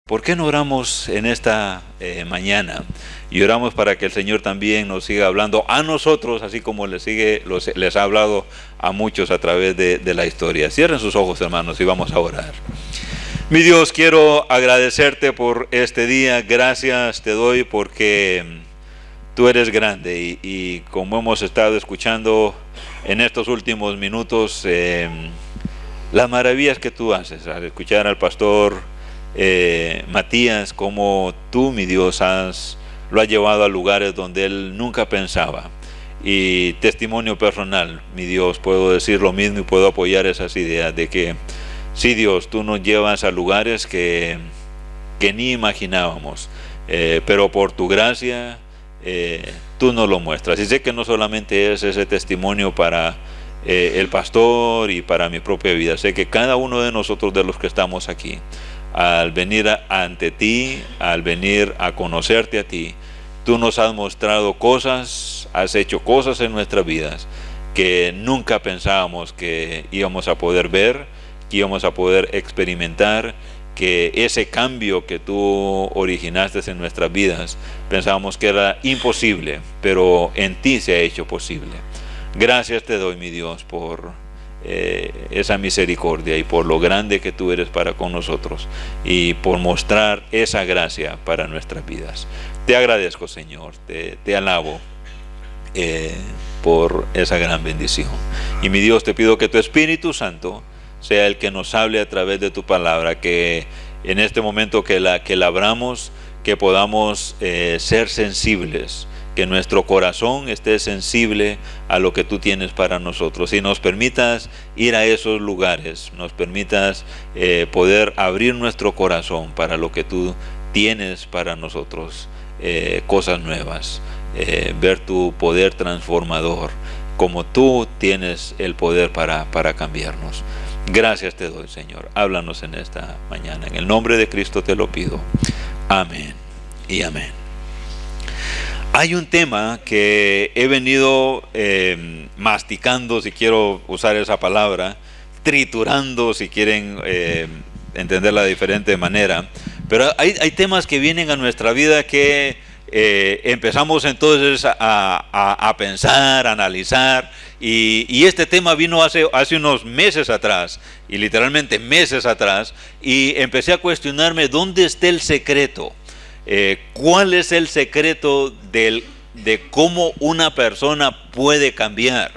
¿Por qué no oramos en esta mañana? Y oramos para que el Señor también nos siga hablando a nosotros, así como les ha hablado a muchos a través de la historia. Cierren sus ojos, hermanos, y vamos a orar. Mi Dios, quiero agradecerte por este día. Gracias te doy porque tú eres grande y como hemos estado escuchando en estos últimos minutos, las maravillas que tú haces al escuchar al pastor Matías, como tú, mi Dios, lo has llevado a lugares donde él nunca pensaba. Y testimonio personal, mi Dios, puedo decir lo mismo y puedo apoyar esas ideas de que sí, Dios, tú nos llevas a lugares que ni imaginábamos, pero por tu gracia tú nos lo muestras. Y sé que no solamente es ese testimonio para el pastor y para mi propia vida, sé que cada uno de nosotros, de los que estamos aquí, al venir ante ti, al venir a conocerte a ti, tú nos has mostrado cosas, has hecho cosas en nuestras vidas que nunca pensábamos que íbamos a poder ver, que íbamos a poder experimentar, que ese cambio que tú originaste en nuestras vidas, pensábamos que era imposible, pero en ti se ha hecho posible. Gracias te doy, mi Dios, por esa misericordia y por lo grande que tú eres para con nosotros y por mostrar esa gracia para nuestras vidas. Te agradezco, Señor, te alabo por esa gran bendición. Y mi Dios, te pido que tu Espíritu Santo sea el que nos hable a través de tu palabra, que en este momento que la abramos, que podamos ser sensibles, que nuestro corazón esté sensible a lo que tú tienes para nosotros, y nos permitas ir a esos lugares, nos permitas poder abrir nuestro corazón para lo que tú tienes para nosotros, cosas nuevas, ver tu poder transformador, como tú tienes el poder para cambiarnos. Gracias te doy, Señor. Háblanos en esta mañana. En el nombre de Cristo te lo pido. Amén y amén. Hay un tema que he venido masticando, si quiero usar esa palabra, triturando, si quieren entenderla de diferente manera, pero hay temas que vienen a nuestra vida que empezamos entonces a pensar, a analizar, y este tema vino hace unos meses atrás, y literalmente meses atrás, y empecé a cuestionarme dónde está el secreto. ¿Cuál es el secreto de cómo una persona puede cambiar?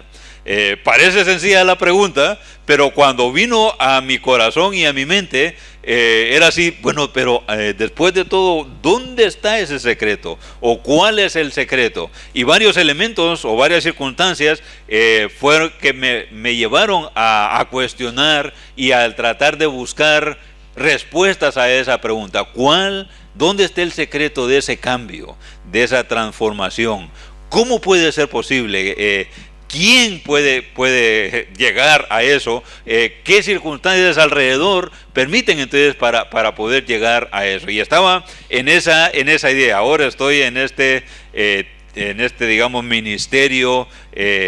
Parece sencilla la pregunta, pero cuando vino a mi corazón y a mi mente, era así, bueno, pero después de todo, ¿dónde está ese secreto? ¿O cuál es el secreto? Y varios elementos o varias circunstancias fueron que me llevaron a cuestionar y a tratar de buscar respuestas a esa pregunta. ¿Dónde está el secreto de ese cambio, de esa transformación? ¿Cómo puede ser posible? ¿Quién puede llegar a eso? ¿Qué circunstancias alrededor permiten entonces para poder llegar a eso? Y estaba en esa idea. Ahora estoy en este digamos, ministerio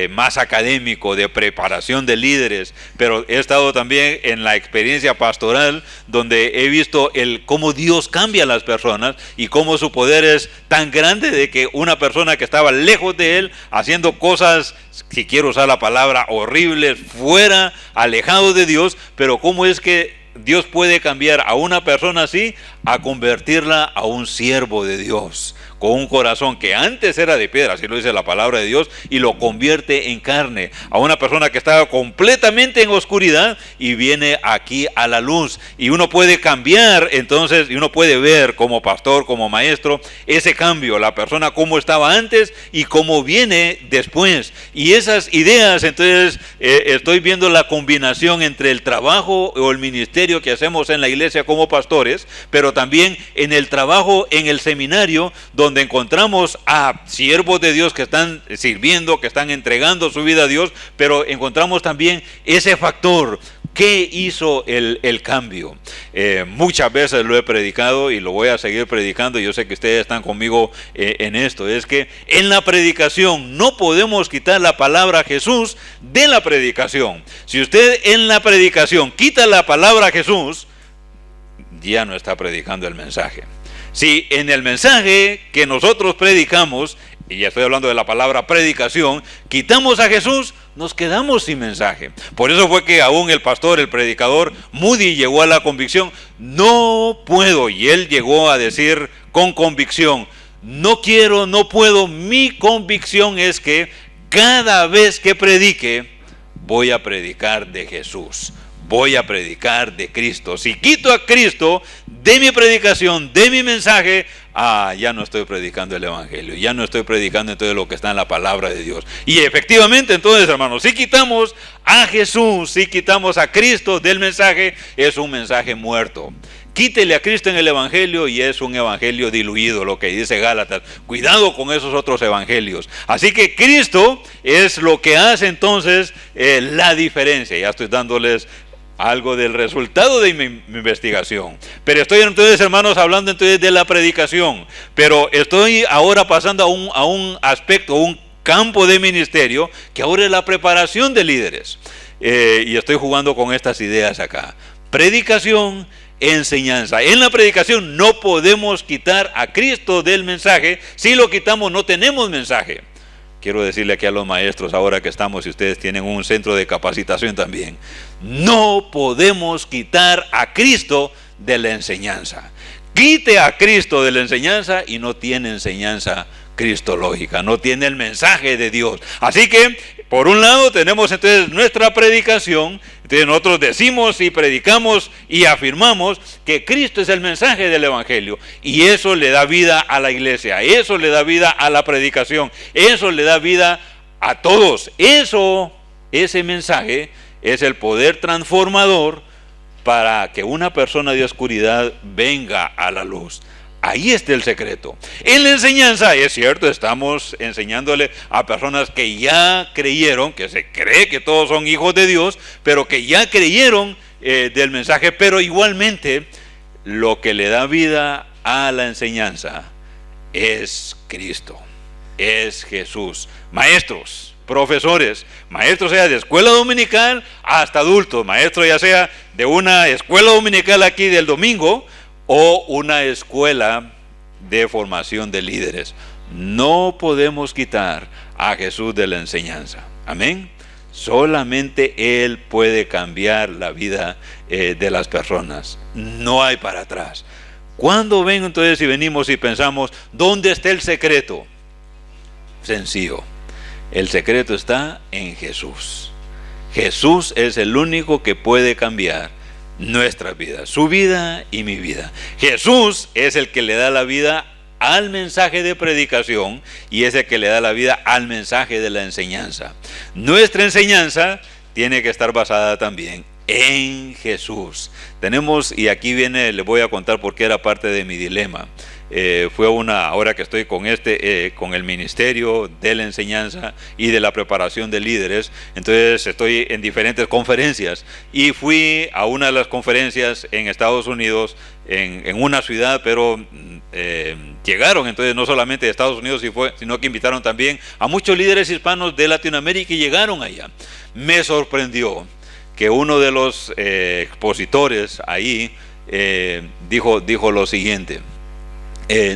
más académico de preparación de líderes, pero he estado también en la experiencia pastoral, donde he visto cómo Dios cambia a las personas y cómo su poder es tan grande de que una persona que estaba lejos de él, haciendo cosas, si quiero usar la palabra, horribles, fuera, alejado de Dios, pero cómo es que Dios puede cambiar a una persona así, a convertirla a un siervo de Dios, con un corazón que antes era de piedra, así lo dice la palabra de Dios, y lo convierte en carne, a una persona que estaba completamente en oscuridad y viene aquí a la luz, y uno puede cambiar entonces, y uno puede ver como pastor, como maestro, ese cambio, la persona cómo estaba antes y cómo viene después, y esas ideas, entonces estoy viendo la combinación entre el trabajo o el ministerio que hacemos en la iglesia como pastores, pero también en el trabajo en el seminario, donde encontramos a siervos de Dios que están sirviendo, que están entregando su vida a Dios, pero encontramos también ese factor. ¿Qué hizo el cambio? Muchas veces lo he predicado y lo voy a seguir predicando. Yo sé que ustedes están conmigo en esto. Es que en la predicación no podemos quitar la palabra Jesús de la predicación. Si usted en la predicación quita la palabra Jesús, ya no está predicando el mensaje. Si en el mensaje que nosotros predicamos, y ya estoy hablando de la palabra predicación, quitamos a Jesús, nos quedamos sin mensaje. Por eso fue que aún el pastor, el predicador Moody llegó a la convicción: no puedo, y él llegó a decir con convicción: no quiero, no puedo. Mi convicción es que cada vez que predique, voy a predicar de Jesús, voy a predicar de Cristo. Si quito a Cristo de mi predicación, de mi mensaje, ya no estoy predicando el evangelio, ya no estoy predicando entonces lo que está en la palabra de Dios. Y efectivamente, entonces, hermanos, si quitamos a Jesús, si quitamos a Cristo del mensaje, es un mensaje muerto. Quítele a Cristo en el evangelio y es un evangelio diluido, lo que dice Gálatas. Cuidado con esos otros evangelios. Así que Cristo es lo que hace entonces la diferencia. Ya estoy dándoles algo del resultado de mi investigación. Pero estoy entonces, hermanos, hablando entonces de la predicación. Pero estoy ahora pasando a un aspecto, un campo de ministerio, que ahora es la preparación de líderes. Y estoy jugando con estas ideas acá. Predicación, enseñanza. En la predicación no podemos quitar a Cristo del mensaje. Si lo quitamos, no tenemos mensaje. Quiero decirle aquí a los maestros, ahora que estamos, y ustedes tienen un centro de capacitación también, no podemos quitar a Cristo de la enseñanza. Quite a Cristo de la enseñanza y no tiene enseñanza cristológica, no tiene el mensaje de Dios. Así que, por un lado, tenemos entonces nuestra predicación. Entonces nosotros decimos y predicamos y afirmamos que Cristo es el mensaje del evangelio, y eso le da vida a la iglesia, eso le da vida a la predicación, eso le da vida a todos. Ese mensaje es el poder transformador para que una persona de oscuridad venga a la luz. Ahí está el secreto. En la enseñanza, es cierto, estamos enseñándole a personas que ya creyeron, que se cree que todos son hijos de Dios, pero que ya creyeron del mensaje. Pero igualmente, lo que le da vida a la enseñanza es Cristo, es Jesús. Maestros, profesores, maestros sea de escuela dominical hasta adultos, maestros ya sea de una escuela dominical aquí del domingo, o una escuela de formación de líderes. No podemos quitar a Jesús de la enseñanza. Amén. Solamente Él puede cambiar la vida de las personas. No hay para atrás. Cuando ven entonces y venimos y pensamos, ¿dónde está el secreto? Sencillo. El secreto está en Jesús. Jesús es el único que puede cambiar nuestra vida, su vida y mi vida. Jesús es el que le da la vida al mensaje de predicación y es el que le da la vida al mensaje de la enseñanza. Nuestra enseñanza tiene que estar basada también en Jesús. Tenemos, y aquí viene, les voy a contar porque era parte de mi dilema. Ahora que estoy con el ministerio de la enseñanza y de la preparación de líderes, entonces estoy en diferentes conferencias y fui a una de las conferencias en Estados Unidos, en una ciudad, pero llegaron entonces no solamente de Estados Unidos, sino que invitaron también a muchos líderes hispanos de Latinoamérica y llegaron allá. Me sorprendió que uno de los expositores ahí dijo lo siguiente: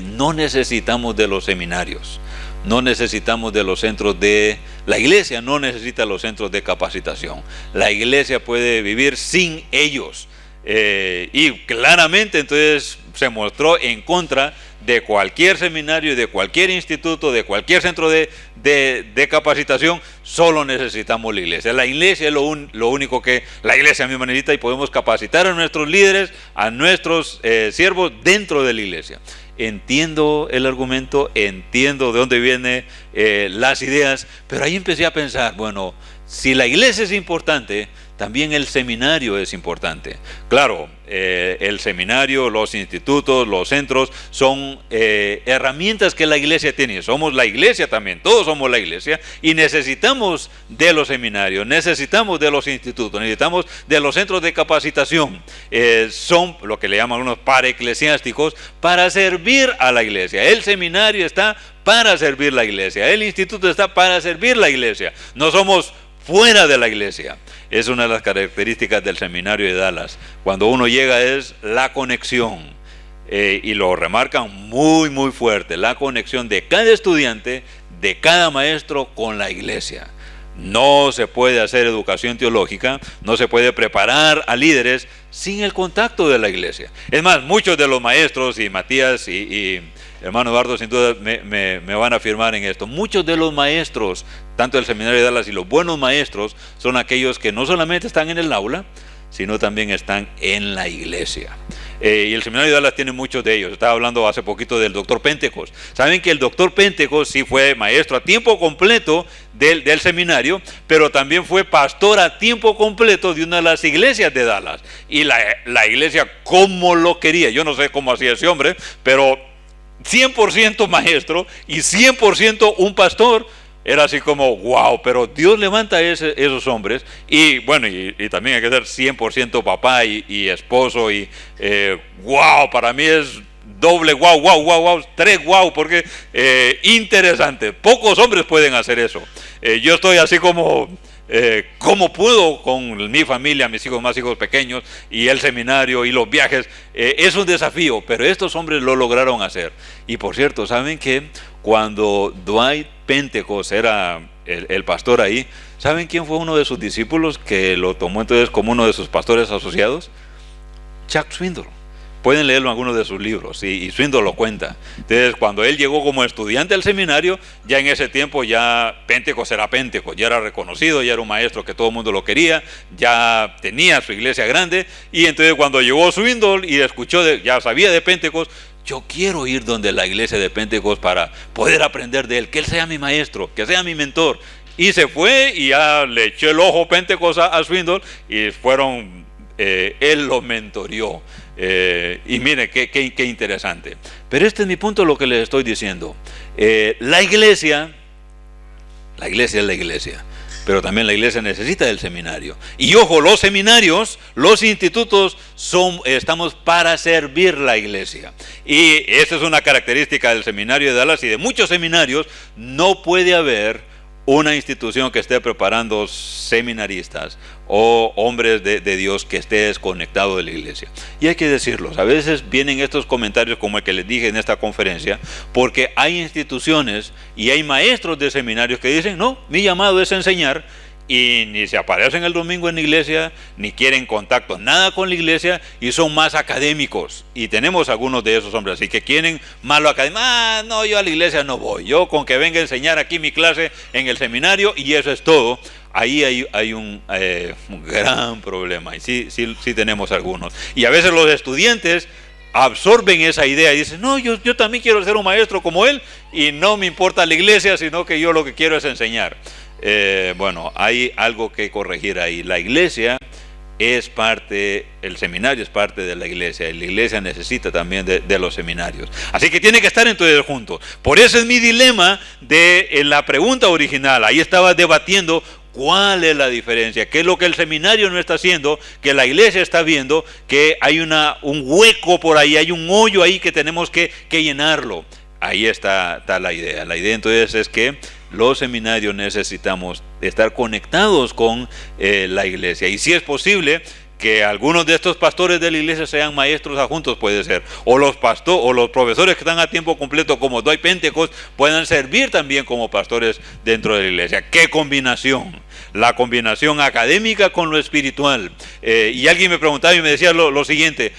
no necesitamos de los seminarios, no necesitamos de los centros de... La iglesia no necesita los centros de capacitación. La iglesia puede vivir sin ellos. Y claramente entonces se mostró en contra de cualquier seminario, de cualquier instituto, de cualquier centro de capacitación. Solo necesitamos la iglesia. La iglesia es lo único que la iglesia misma necesita, y podemos capacitar a nuestros líderes, a nuestros siervos dentro de la iglesia. Entiendo el argumento, entiendo de dónde vienen las ideas, pero ahí empecé a pensar, bueno, si la iglesia es importante, también el seminario es importante. Claro, el seminario, los institutos, los centros son herramientas que la iglesia tiene. Somos la iglesia también, todos somos la iglesia, y necesitamos de los seminarios, necesitamos de los institutos, necesitamos de los centros de capacitación. Son lo que le llaman unos paraeclesiásticos para servir a la iglesia. El seminario está para servir la iglesia, el instituto está para servir la iglesia. No somos fuera de la iglesia. Es una de las características del seminario de Dallas. Cuando uno llega es la conexión, y lo remarcan muy muy fuerte, la conexión de cada estudiante, de cada maestro con la iglesia. No se puede hacer educación teológica, no se puede preparar a líderes sin el contacto de la iglesia. Es más, muchos de los maestros, y Matías y hermano Eduardo sin duda me van a afirmar en esto, muchos de los maestros, tanto del seminario de Dallas y los buenos maestros, son aquellos que no solamente están en el aula, sino también están en la iglesia. Y el seminario de Dallas tiene muchos de ellos. Estaba hablando hace poquito del doctor Pentecost. Saben que el doctor Pentecost sí fue maestro a tiempo completo del seminario, pero también fue pastor a tiempo completo de una de las iglesias de Dallas. Y la iglesia, ¿cómo lo quería? Yo no sé cómo hacía ese hombre, pero 100% maestro y 100% un pastor. Era así como, wow, pero Dios levanta esos hombres. Y bueno, y también hay que ser 100% papá y esposo. Y wow, para mí es doble wow, 3 wow, porque interesante. Pocos hombres pueden hacer eso. Yo estoy así como, ¿cómo puedo con mi familia, mis hijos, más hijos pequeños, y el seminario y los viajes? Es un desafío, pero estos hombres lo lograron hacer. Y por cierto, ¿saben qué? Cuando Dwight Pentecost era el pastor ahí, ¿saben quién fue uno de sus discípulos que lo tomó entonces como uno de sus pastores asociados? Chuck Swindoll. Pueden leerlo en algunos de sus libros, y Swindoll lo cuenta. Entonces, cuando él llegó como estudiante al seminario, ya en ese tiempo ya Pentecost era Pentecost, ya era reconocido, ya era un maestro que todo el mundo lo quería, ya tenía su iglesia grande. Y entonces cuando llegó Swindoll y escuchó, ya sabía de Pentecost, yo quiero ir donde la iglesia de Pentecost para poder aprender de él, que él sea mi maestro, que sea mi mentor. Y se fue y ya le echó el ojo Pentecost a Swindoll, y fueron, él lo mentoreó. Y miren qué interesante. Pero este es mi punto, lo que les estoy diciendo. La iglesia es la iglesia, pero también la iglesia necesita del seminario. Y ojo, los seminarios, los institutos, estamos para servir la iglesia. Y esta es una característica del seminario de Dallas y de muchos seminarios. No puede haber una institución que esté preparando seminaristas o hombres de Dios que esté desconectado de la iglesia. Y hay que decirlo, a veces vienen estos comentarios como el que les dije en esta conferencia, porque hay instituciones y hay maestros de seminarios que dicen, no, mi llamado es enseñar, y ni se aparecen el domingo en la iglesia, ni quieren contacto nada con la iglesia, y son más académicos. Y tenemos algunos de esos hombres así que quieren más lo académico. No, yo a la iglesia no voy, yo con que venga a enseñar aquí mi clase en el seminario y eso es todo. Ahí hay un gran problema, y sí tenemos algunos. Y a veces los estudiantes absorben esa idea y dicen, no, yo también quiero ser un maestro como él, y no me importa la iglesia, sino que yo lo que quiero es enseñar. Bueno, hay algo que corregir ahí. La iglesia es parte, el seminario es parte de la iglesia, y la iglesia necesita también de los seminarios. Así que tiene que estar entonces juntos. Por eso es mi dilema en la pregunta original. Ahí estaba debatiendo cuál es la diferencia, qué es lo que el seminario no está haciendo, que la iglesia está viendo, que hay un hueco por ahí, hay un hoyo ahí que tenemos que llenarlo. Ahí está la idea. La idea entonces es que los seminarios necesitamos estar conectados con la iglesia, y si es posible que algunos de estos pastores de la iglesia sean maestros adjuntos, puede ser, o los profesores que están a tiempo completo como Dwight Pentecost puedan servir también como pastores dentro de la iglesia. ¡Qué combinación! La combinación académica con lo espiritual. Y alguien me preguntaba y me decía lo siguiente: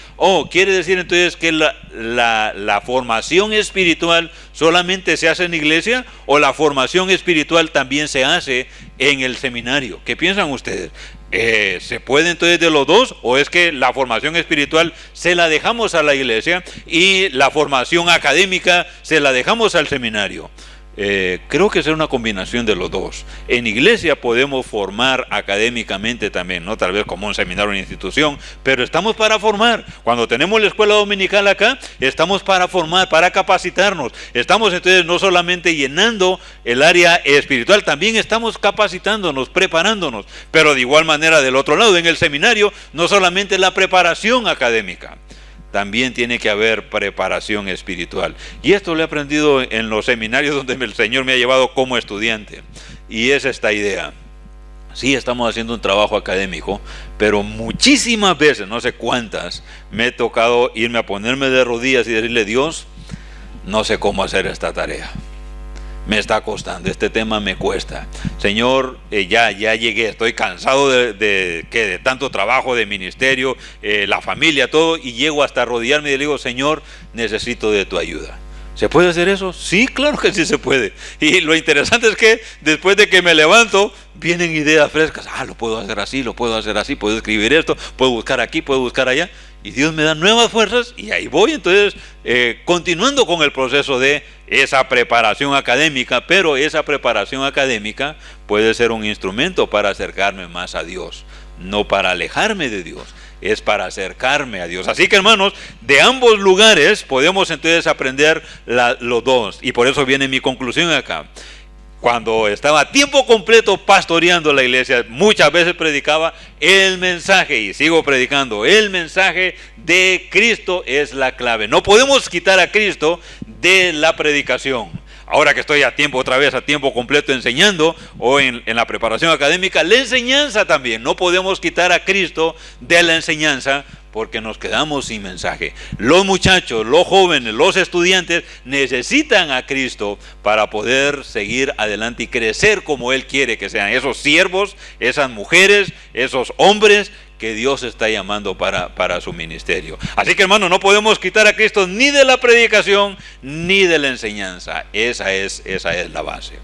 ¿quiere decir entonces que la formación espiritual solamente se hace en la iglesia, o la formación espiritual también se hace en el seminario? ¿Qué piensan ustedes? ¿Se puede entonces de los dos, o es que la formación espiritual se la dejamos a la iglesia y la formación académica se la dejamos al seminario? Creo que es una combinación de los dos. En iglesia podemos formar académicamente también, no tal vez como un seminario o una institución, pero estamos para formar. Cuando tenemos la escuela dominical acá, estamos para formar, para capacitarnos. Estamos entonces no solamente llenando el área espiritual, también estamos capacitándonos, preparándonos. Pero de igual manera del otro lado, en el seminario, no solamente la preparación académica, también tiene que haber preparación espiritual. Y esto lo he aprendido en los seminarios donde el Señor me ha llevado como estudiante. Y es esta idea. Sí, estamos haciendo un trabajo académico, pero muchísimas veces, no sé cuántas, me he tocado irme a ponerme de rodillas y decirle: Dios, no sé cómo hacer esta tarea. Me está costando, este tema me cuesta. Señor, ya llegué, estoy cansado de tanto trabajo, de ministerio, la familia, todo, y llego hasta arrodillarme y le digo: Señor, necesito de tu ayuda. ¿Se puede hacer eso? Sí, claro que sí se puede. Y lo interesante es que después de que me levanto, vienen ideas frescas. Lo puedo hacer así, puedo escribir esto, puedo buscar aquí, puedo buscar allá. Y Dios me da nuevas fuerzas y ahí voy. Entonces, continuando con el proceso de esa preparación académica, pero esa preparación académica puede ser un instrumento para acercarme más a Dios, no para alejarme de Dios. Es para acercarme a Dios. Así que, hermanos, de ambos lugares podemos entonces aprender los dos. Y por eso viene mi conclusión acá. Cuando estaba a tiempo completo pastoreando la iglesia, muchas veces predicaba el mensaje, y sigo predicando. El mensaje de Cristo es la clave. No podemos quitar a Cristo de la predicación. Ahora que estoy otra vez a tiempo completo enseñando, o en la preparación académica, la enseñanza también. No podemos quitar a Cristo de la enseñanza, porque nos quedamos sin mensaje. Los muchachos, los jóvenes, los estudiantes necesitan a Cristo para poder seguir adelante y crecer como Él quiere que sean esos siervos, esas mujeres, esos hombres que Dios está llamando para su ministerio. Así que, hermano, no podemos quitar a Cristo ni de la predicación ni de la enseñanza. Esa es la base.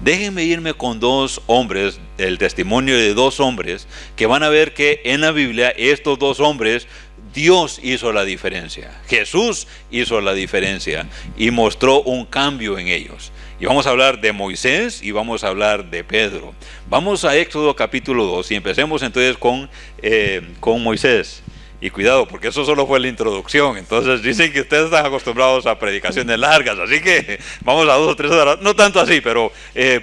Déjenme irme con dos hombres, el testimonio de dos hombres, que van a ver que en la Biblia estos dos hombres, Dios hizo la diferencia. Jesús hizo la diferencia y mostró un cambio en ellos. Y vamos a hablar de Moisés y vamos a hablar de Pedro. Vamos a Éxodo capítulo 2 y empecemos entonces con Moisés. Y cuidado, porque eso solo fue la introducción. Entonces dicen que ustedes están acostumbrados a predicaciones largas, así que vamos a 2 o 3 horas, no tanto así, pero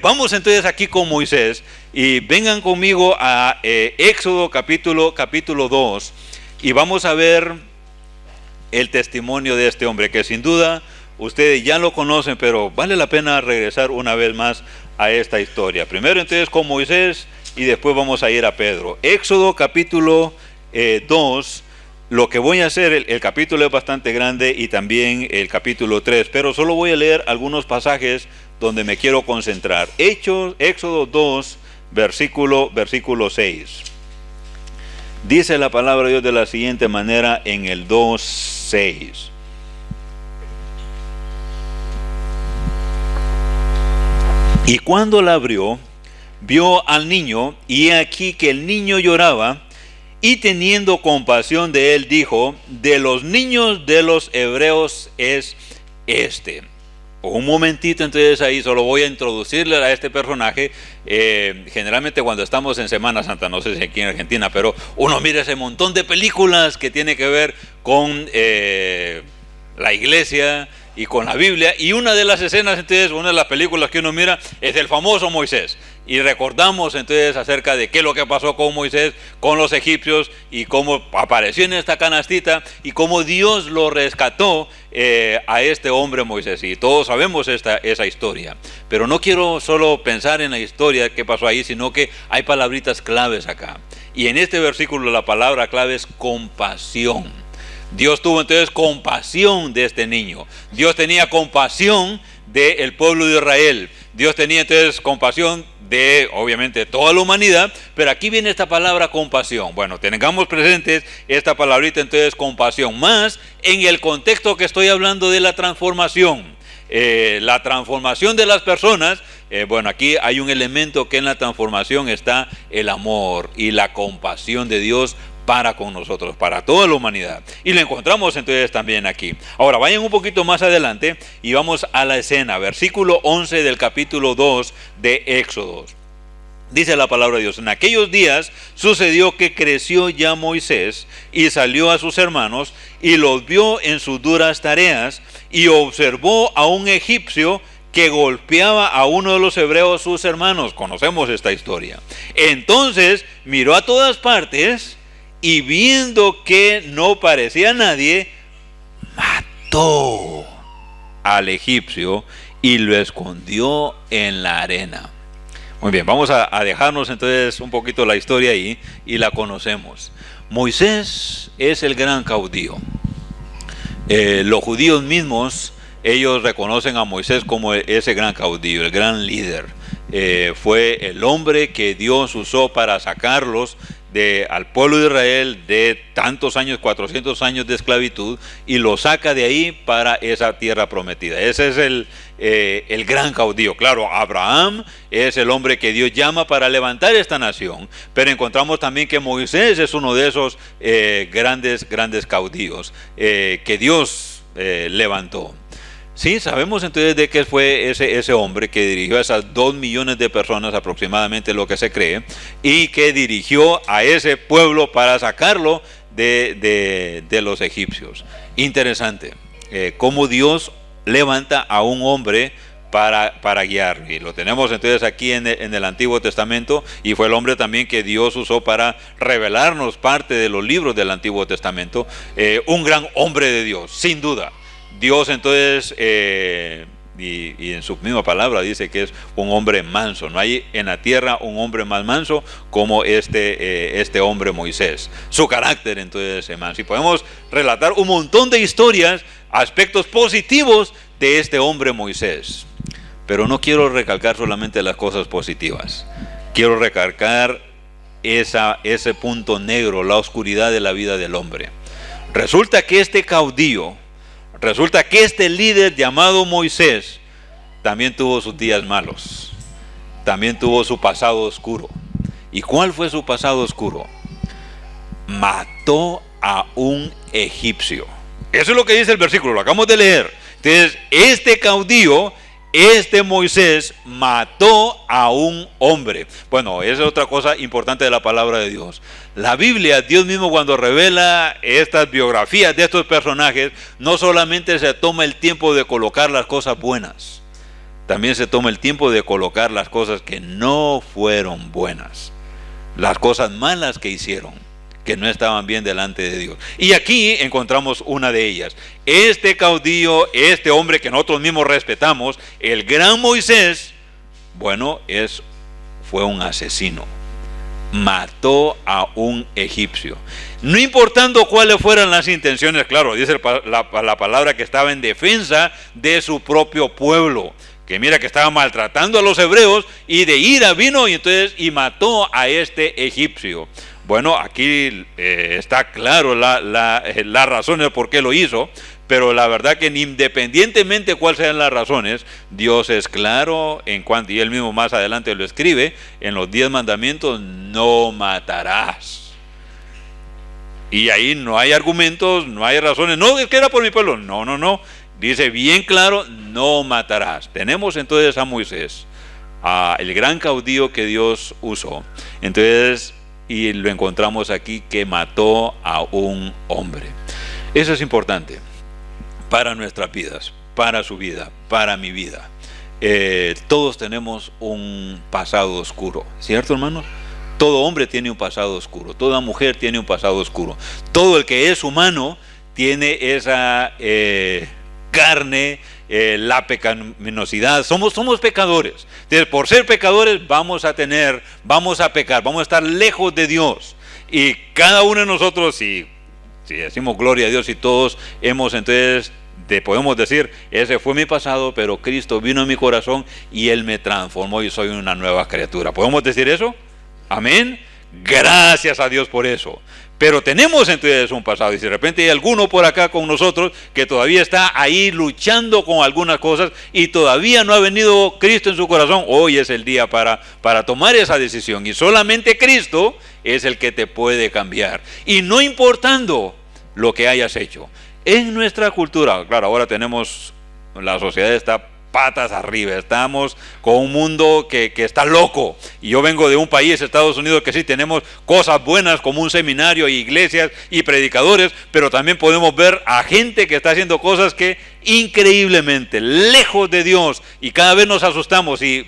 vamos entonces aquí con Moisés. Y vengan conmigo a Éxodo capítulo 2 y vamos a ver el testimonio de este hombre, que sin duda ustedes ya lo conocen, pero vale la pena regresar una vez más a esta historia. Primero entonces con Moisés y después vamos a ir a Pedro. Éxodo capítulo 2. Lo que voy a hacer, el capítulo es bastante grande y también el capítulo 3, pero solo voy a leer algunos pasajes donde me quiero concentrar. Éxodo 2, versículo 6. Dice la palabra de Dios de la siguiente manera en el 2:6. Y cuando la abrió, vio al niño, y he aquí que el niño lloraba, y teniendo compasión de él, dijo: de los niños de los hebreos es este. Un momentito, entonces ahí solo voy a introducirle a este personaje. Generalmente cuando estamos en Semana Santa, no sé si aquí en Argentina, pero uno mira ese montón de películas que tiene que ver con la iglesia y con la Biblia, y una de las escenas, entonces, una de las películas que uno mira es el famoso Moisés, y recordamos entonces acerca de qué es lo que pasó con Moisés, con los egipcios, y cómo apareció en esta canastita, y cómo Dios lo rescató a este hombre Moisés, y todos sabemos esa historia, pero no quiero solo pensar en la historia que pasó ahí, sino que hay palabritas claves acá, y en este versículo la palabra clave es compasión. Dios tuvo entonces compasión de este niño. Dios tenía compasión del pueblo de Israel. Dios tenía entonces compasión de, obviamente, toda la humanidad, pero aquí viene esta palabra compasión. Bueno, tengamos presentes esta palabrita entonces, compasión, más en el contexto que estoy hablando de la transformación. La transformación de las personas, bueno, aquí hay un elemento que en la transformación está el amor y la compasión de Dios para con nosotros, para toda la humanidad, y lo encontramos entonces también aquí. Ahora vayan un poquito más adelante y vamos a la escena, versículo 11 del capítulo 2 de Éxodo. Dice la palabra de Dios: en aquellos días sucedió que creció ya Moisés y salió a sus hermanos y los vio en sus duras tareas, y observó a un egipcio que golpeaba a uno de los hebreos, sus hermanos. Conocemos esta historia. Entonces miró a todas partes, y viendo que no parecía nadie, mató al egipcio y lo escondió en la arena. Muy bien, vamos a dejarnos entonces un poquito la historia ahí y la conocemos. Moisés es el gran caudillo. Los judíos mismos, ellos reconocen a Moisés como ese gran caudillo, el gran líder. Fue el hombre que Dios usó para sacarlos al pueblo de Israel de tantos años, 400 años de esclavitud, y lo saca de ahí para esa tierra prometida. Ese es el gran caudillo. Claro, Abraham es el hombre que Dios llama para levantar esta nación, pero encontramos también que Moisés es uno de esos grandes caudillos que Dios levantó. Sí, sabemos entonces de que fue ese hombre que dirigió a esas 2 millones de personas, aproximadamente lo que se cree, y que dirigió a ese pueblo para sacarlo de los egipcios. Interesante, cómo Dios levanta a un hombre para guiar, y lo tenemos entonces aquí en el Antiguo Testamento, y fue el hombre también que Dios usó para revelarnos parte de los libros del Antiguo Testamento. Un gran hombre de Dios, sin duda. Dios entonces, y en su misma palabra dice que es un hombre manso. No hay en la tierra un hombre más manso como este hombre Moisés. Su carácter entonces es manso. Y podemos relatar un montón de historias, aspectos positivos de este hombre Moisés. Pero no quiero recalcar solamente las cosas positivas. Quiero recalcar ese punto negro, la oscuridad de la vida del hombre. Resulta que este caudillo, resulta que este líder llamado Moisés también tuvo sus días malos, también tuvo su pasado oscuro. ¿Y cuál fue su pasado oscuro? Mató a un egipcio. Eso es lo que dice el versículo, lo acabamos de leer. Entonces, este caudillo, este Moisés, mató a un hombre. Bueno, esa es otra cosa importante de la palabra de Dios. La Biblia, Dios mismo cuando revela estas biografías de estos personajes, no solamente se toma el tiempo de colocar las cosas buenas, también se toma el tiempo de colocar las cosas que no fueron buenas, las cosas malas que hicieron, que no estaban bien delante de Dios. Y aquí encontramos una de ellas. Este caudillo, este hombre que nosotros mismos respetamos, el gran Moisés, bueno, fue un asesino. Mató a un egipcio. No importando cuáles fueran las intenciones, claro, dice la palabra que estaba en defensa de su propio pueblo. Que mira que estaba maltratando a los hebreos y de ira vino y mató a este egipcio. Bueno, aquí está claro las razones por qué lo hizo, pero la verdad que independientemente cuáles sean las razones, Dios es claro en cuanto, y él mismo más adelante lo escribe, en los 10 mandamientos: no matarás. Y ahí no hay argumentos, no hay razones, no, es que era por mi pueblo, no, dice bien claro: no matarás. Tenemos entonces a Moisés, el gran caudillo que Dios usó, entonces, y lo encontramos aquí que mató a un hombre. Eso es importante para nuestras vidas, para su vida, para mi vida. Todos tenemos un pasado oscuro, ¿cierto, hermanos? Todo hombre tiene un pasado oscuro, toda mujer tiene un pasado oscuro. Todo el que es humano tiene esa carne, la pecaminosidad. Somos pecadores. Entonces, por ser pecadores vamos a pecar, vamos a estar lejos de Dios. Y cada uno de nosotros, si decimos gloria a Dios, y todos hemos entonces, podemos decir: ese fue mi pasado, pero Cristo vino en mi corazón y Él me transformó y soy una nueva criatura. ¿Podemos decir eso? Amén. Gracias a Dios por eso. Pero tenemos entonces un pasado, y si de repente hay alguno por acá con nosotros que todavía está ahí luchando con algunas cosas y todavía no ha venido Cristo en su corazón, hoy es el día para tomar esa decisión, y solamente Cristo es el que te puede cambiar, y no importando lo que hayas hecho. En nuestra cultura, claro, ahora la sociedad está patas arriba, estamos con un mundo que está loco, y yo vengo de un país, Estados Unidos, que sí tenemos cosas buenas como un seminario, iglesias y predicadores, pero también podemos ver a gente que está haciendo cosas que increíblemente lejos de Dios, y cada vez nos asustamos y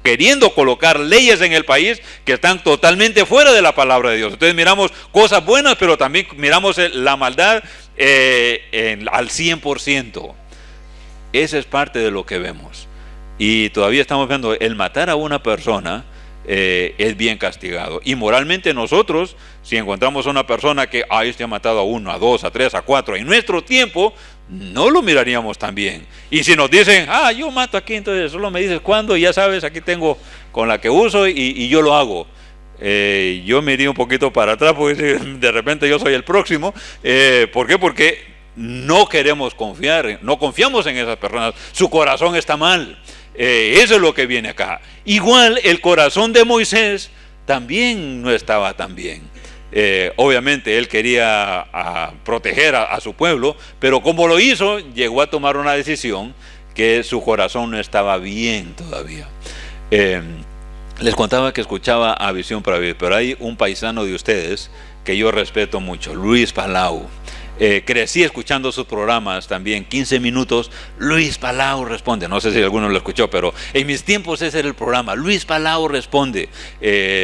queriendo colocar leyes en el país que están totalmente fuera de la palabra de Dios. Entonces miramos cosas buenas, pero también miramos la maldad al 100%. Esa es parte de lo que vemos. Y todavía estamos viendo, el matar a una persona es bien castigado. Y moralmente nosotros, si encontramos a una persona que este ha matado a uno, a dos, a tres, a cuatro, en nuestro tiempo, no lo miraríamos tan bien. Y si nos dicen, yo mato aquí, entonces solo me dices cuándo, y ya sabes, aquí tengo con la que uso y yo lo hago. Yo me iría un poquito para atrás porque de repente yo soy el próximo. ¿Por qué? Porque no queremos confiar, no confiamos en esas personas, su corazón está mal. Eso es lo que viene acá. Igual el corazón de Moisés también no estaba tan bien. Obviamente él quería proteger a su pueblo, pero como lo hizo, llegó a tomar una decisión que su corazón no estaba bien todavía. Les contaba que escuchaba a Visión para Vivir, pero hay un paisano de ustedes que yo respeto mucho, Luis Palau. Crecí escuchando sus programas también, 15 minutos, Luis Palau responde. No sé si alguno lo escuchó, pero en mis tiempos ese era el programa, Luis Palau responde.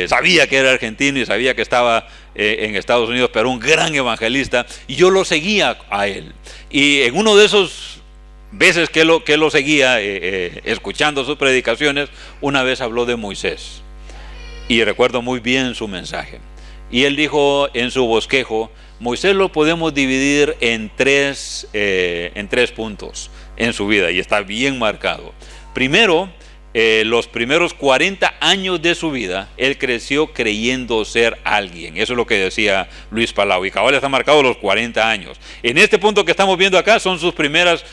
Sabía que era argentino y sabía que estaba en Estados Unidos, pero un gran evangelista, y yo lo seguía a él. Y en uno de esos veces que lo seguía, escuchando sus predicaciones, una vez habló de Moisés, y recuerdo muy bien su mensaje. Y él dijo en su bosquejo, Moisés lo podemos dividir en tres puntos en su vida, y está bien marcado. Primero, los primeros 40 años de su vida, él creció creyendo ser alguien. Eso es lo que decía Luis Palau, y cabal está marcado los 40 años. En este punto que estamos viendo acá son sus primeros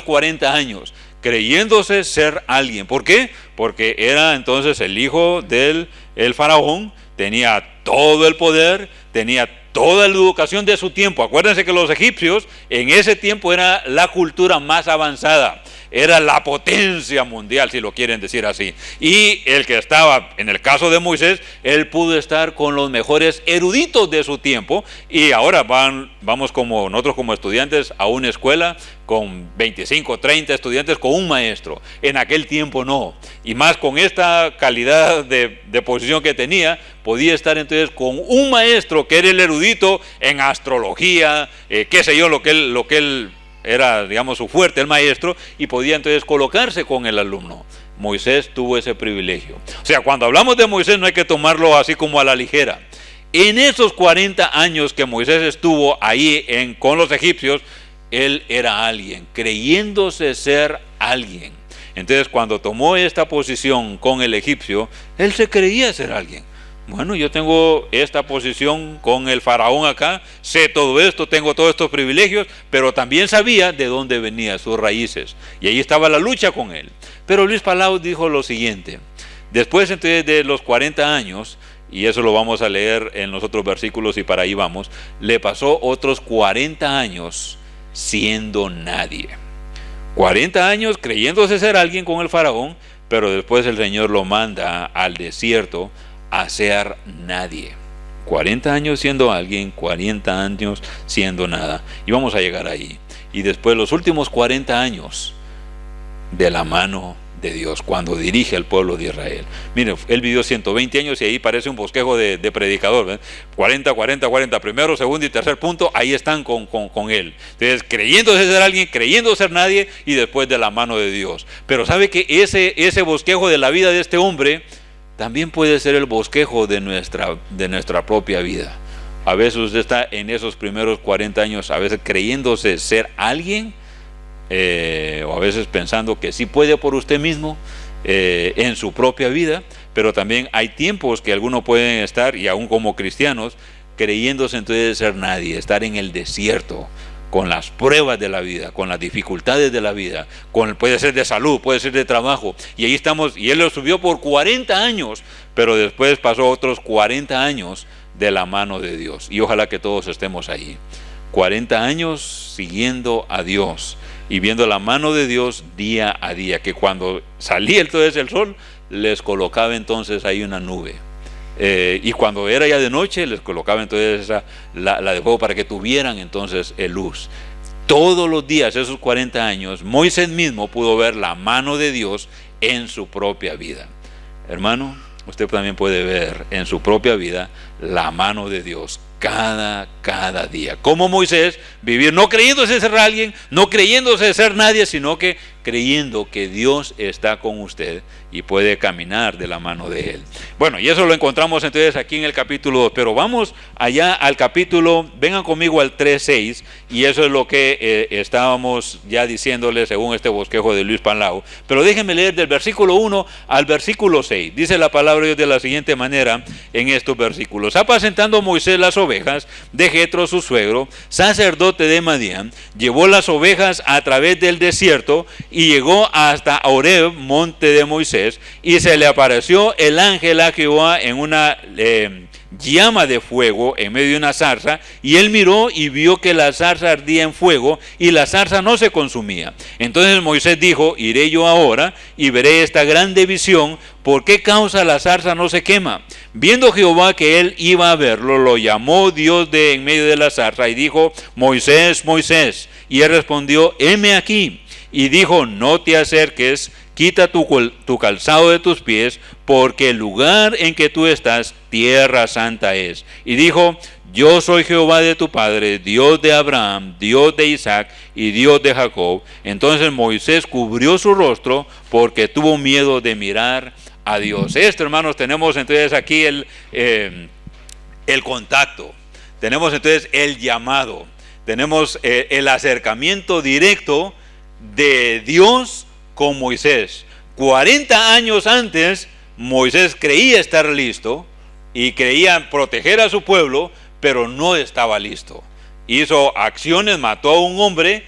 40 años, creyéndose ser alguien. ¿Por qué? Porque era entonces el hijo del faraón, tenía todo el poder, tenía toda la educación de su tiempo. Acuérdense que los egipcios en ese tiempo era la cultura más avanzada, era la potencia mundial, si lo quieren decir así. Y el que estaba, en el caso de Moisés, él pudo estar con los mejores eruditos de su tiempo. Y ahora vamos nosotros como estudiantes a una escuela con 25, 30 estudiantes con un maestro. En aquel tiempo no. Y más con esta calidad de posición que tenía, podía estar entonces con un maestro que era el erudito en astrología, qué sé yo, lo que él era, digamos, su fuerte, el maestro, y podía entonces colocarse con el alumno. Moisés tuvo ese privilegio. O sea, cuando hablamos de Moisés no hay que tomarlo así como a la ligera. En esos 40 años que Moisés estuvo ahí con los egipcios, él era alguien, creyéndose ser alguien. Entonces, cuando tomó esta posición con el egipcio, él se creía ser alguien. Bueno, yo tengo esta posición con el faraón acá, sé todo esto, tengo todos estos privilegios, pero también sabía de dónde venían sus raíces. Y ahí estaba la lucha con él. Pero Luis Palau dijo lo siguiente: después entonces de los 40 años, y eso lo vamos a leer en los otros versículos y para ahí vamos, le pasó otros 40 años siendo nadie. 40 años creyéndose ser alguien con el faraón, pero después el Señor lo manda al desierto a ser nadie. 40 años siendo alguien, 40 años siendo nada. Y vamos a llegar ahí. Y después los últimos 40 años de la mano de Dios, cuando dirige al pueblo de Israel. Miren, él vivió 120 años y ahí parece un bosquejo de predicador, ¿ven? 40, primero, segundo y tercer punto, ahí están con él. Entonces, creyéndose ser alguien, creyendo ser nadie, y después de la mano de Dios. Pero sabe que ese bosquejo de la vida de este hombre también puede ser el bosquejo de nuestra propia vida. A veces usted está en esos primeros 40 años, a veces creyéndose ser alguien, o a veces pensando que sí puede por usted mismo en su propia vida, pero también hay tiempos que algunos pueden estar, y aún como cristianos, creyéndose entonces ser nadie, estar en el desierto, con las pruebas de la vida, con las dificultades de la vida, puede ser de salud, puede ser de trabajo, y ahí estamos, y él lo subió por 40 años, pero después pasó otros 40 años de la mano de Dios, y ojalá que todos estemos ahí, 40 años siguiendo a Dios, y viendo la mano de Dios día a día, que cuando salía entonces el sol, les colocaba entonces ahí una nube, y cuando era ya de noche, les colocaba entonces la de fuego para que tuvieran entonces luz. Todos los días, esos 40 años, Moisés mismo pudo ver la mano de Dios en su propia vida. Hermano, usted también puede ver en su propia vida la mano de Dios cada día. Como Moisés, vivir no creyéndose ser alguien, no creyéndose ser nadie, sino que creyendo que Dios está con usted y puede caminar de la mano de Él. Bueno, y eso lo encontramos entonces aquí en el capítulo 2, pero vamos allá al capítulo, vengan conmigo al 3:6, y eso es lo que estábamos ya diciéndole según este bosquejo de Luis Palau. Pero déjenme leer del versículo 1 al versículo 6. Dice la palabra de Dios de la siguiente manera en estos versículos: apacentando Moisés las ovejas de Jetro su suegro, sacerdote de Madián, llevó las ovejas a través del desierto y llegó hasta Horeb, monte de Moisés, y se le apareció el ángel a Jehová en una llama de fuego en medio de una zarza, y él miró y vio que la zarza ardía en fuego y la zarza no se consumía. Entonces Moisés dijo: iré yo ahora y veré esta grande visión, ¿por qué causa la zarza no se quema? Viendo Jehová que él iba a verlo, lo llamó Dios de en medio de la zarza y dijo: Moisés, Moisés. Y él respondió: heme aquí. Y dijo: no te acerques, quita tu calzado de tus pies, porque el lugar en que tú estás, tierra santa es. Y dijo: yo soy Jehová de tu padre, Dios de Abraham, Dios de Isaac y Dios de Jacob. Entonces Moisés cubrió su rostro porque tuvo miedo de mirar a Dios. Esto, hermanos, tenemos entonces aquí el contacto, tenemos entonces el llamado, tenemos el acercamiento directo de Dios con Moisés. 40 años antes, Moisés creía estar listo y creía proteger a su pueblo, pero no estaba listo. Hizo acciones, mató a un hombre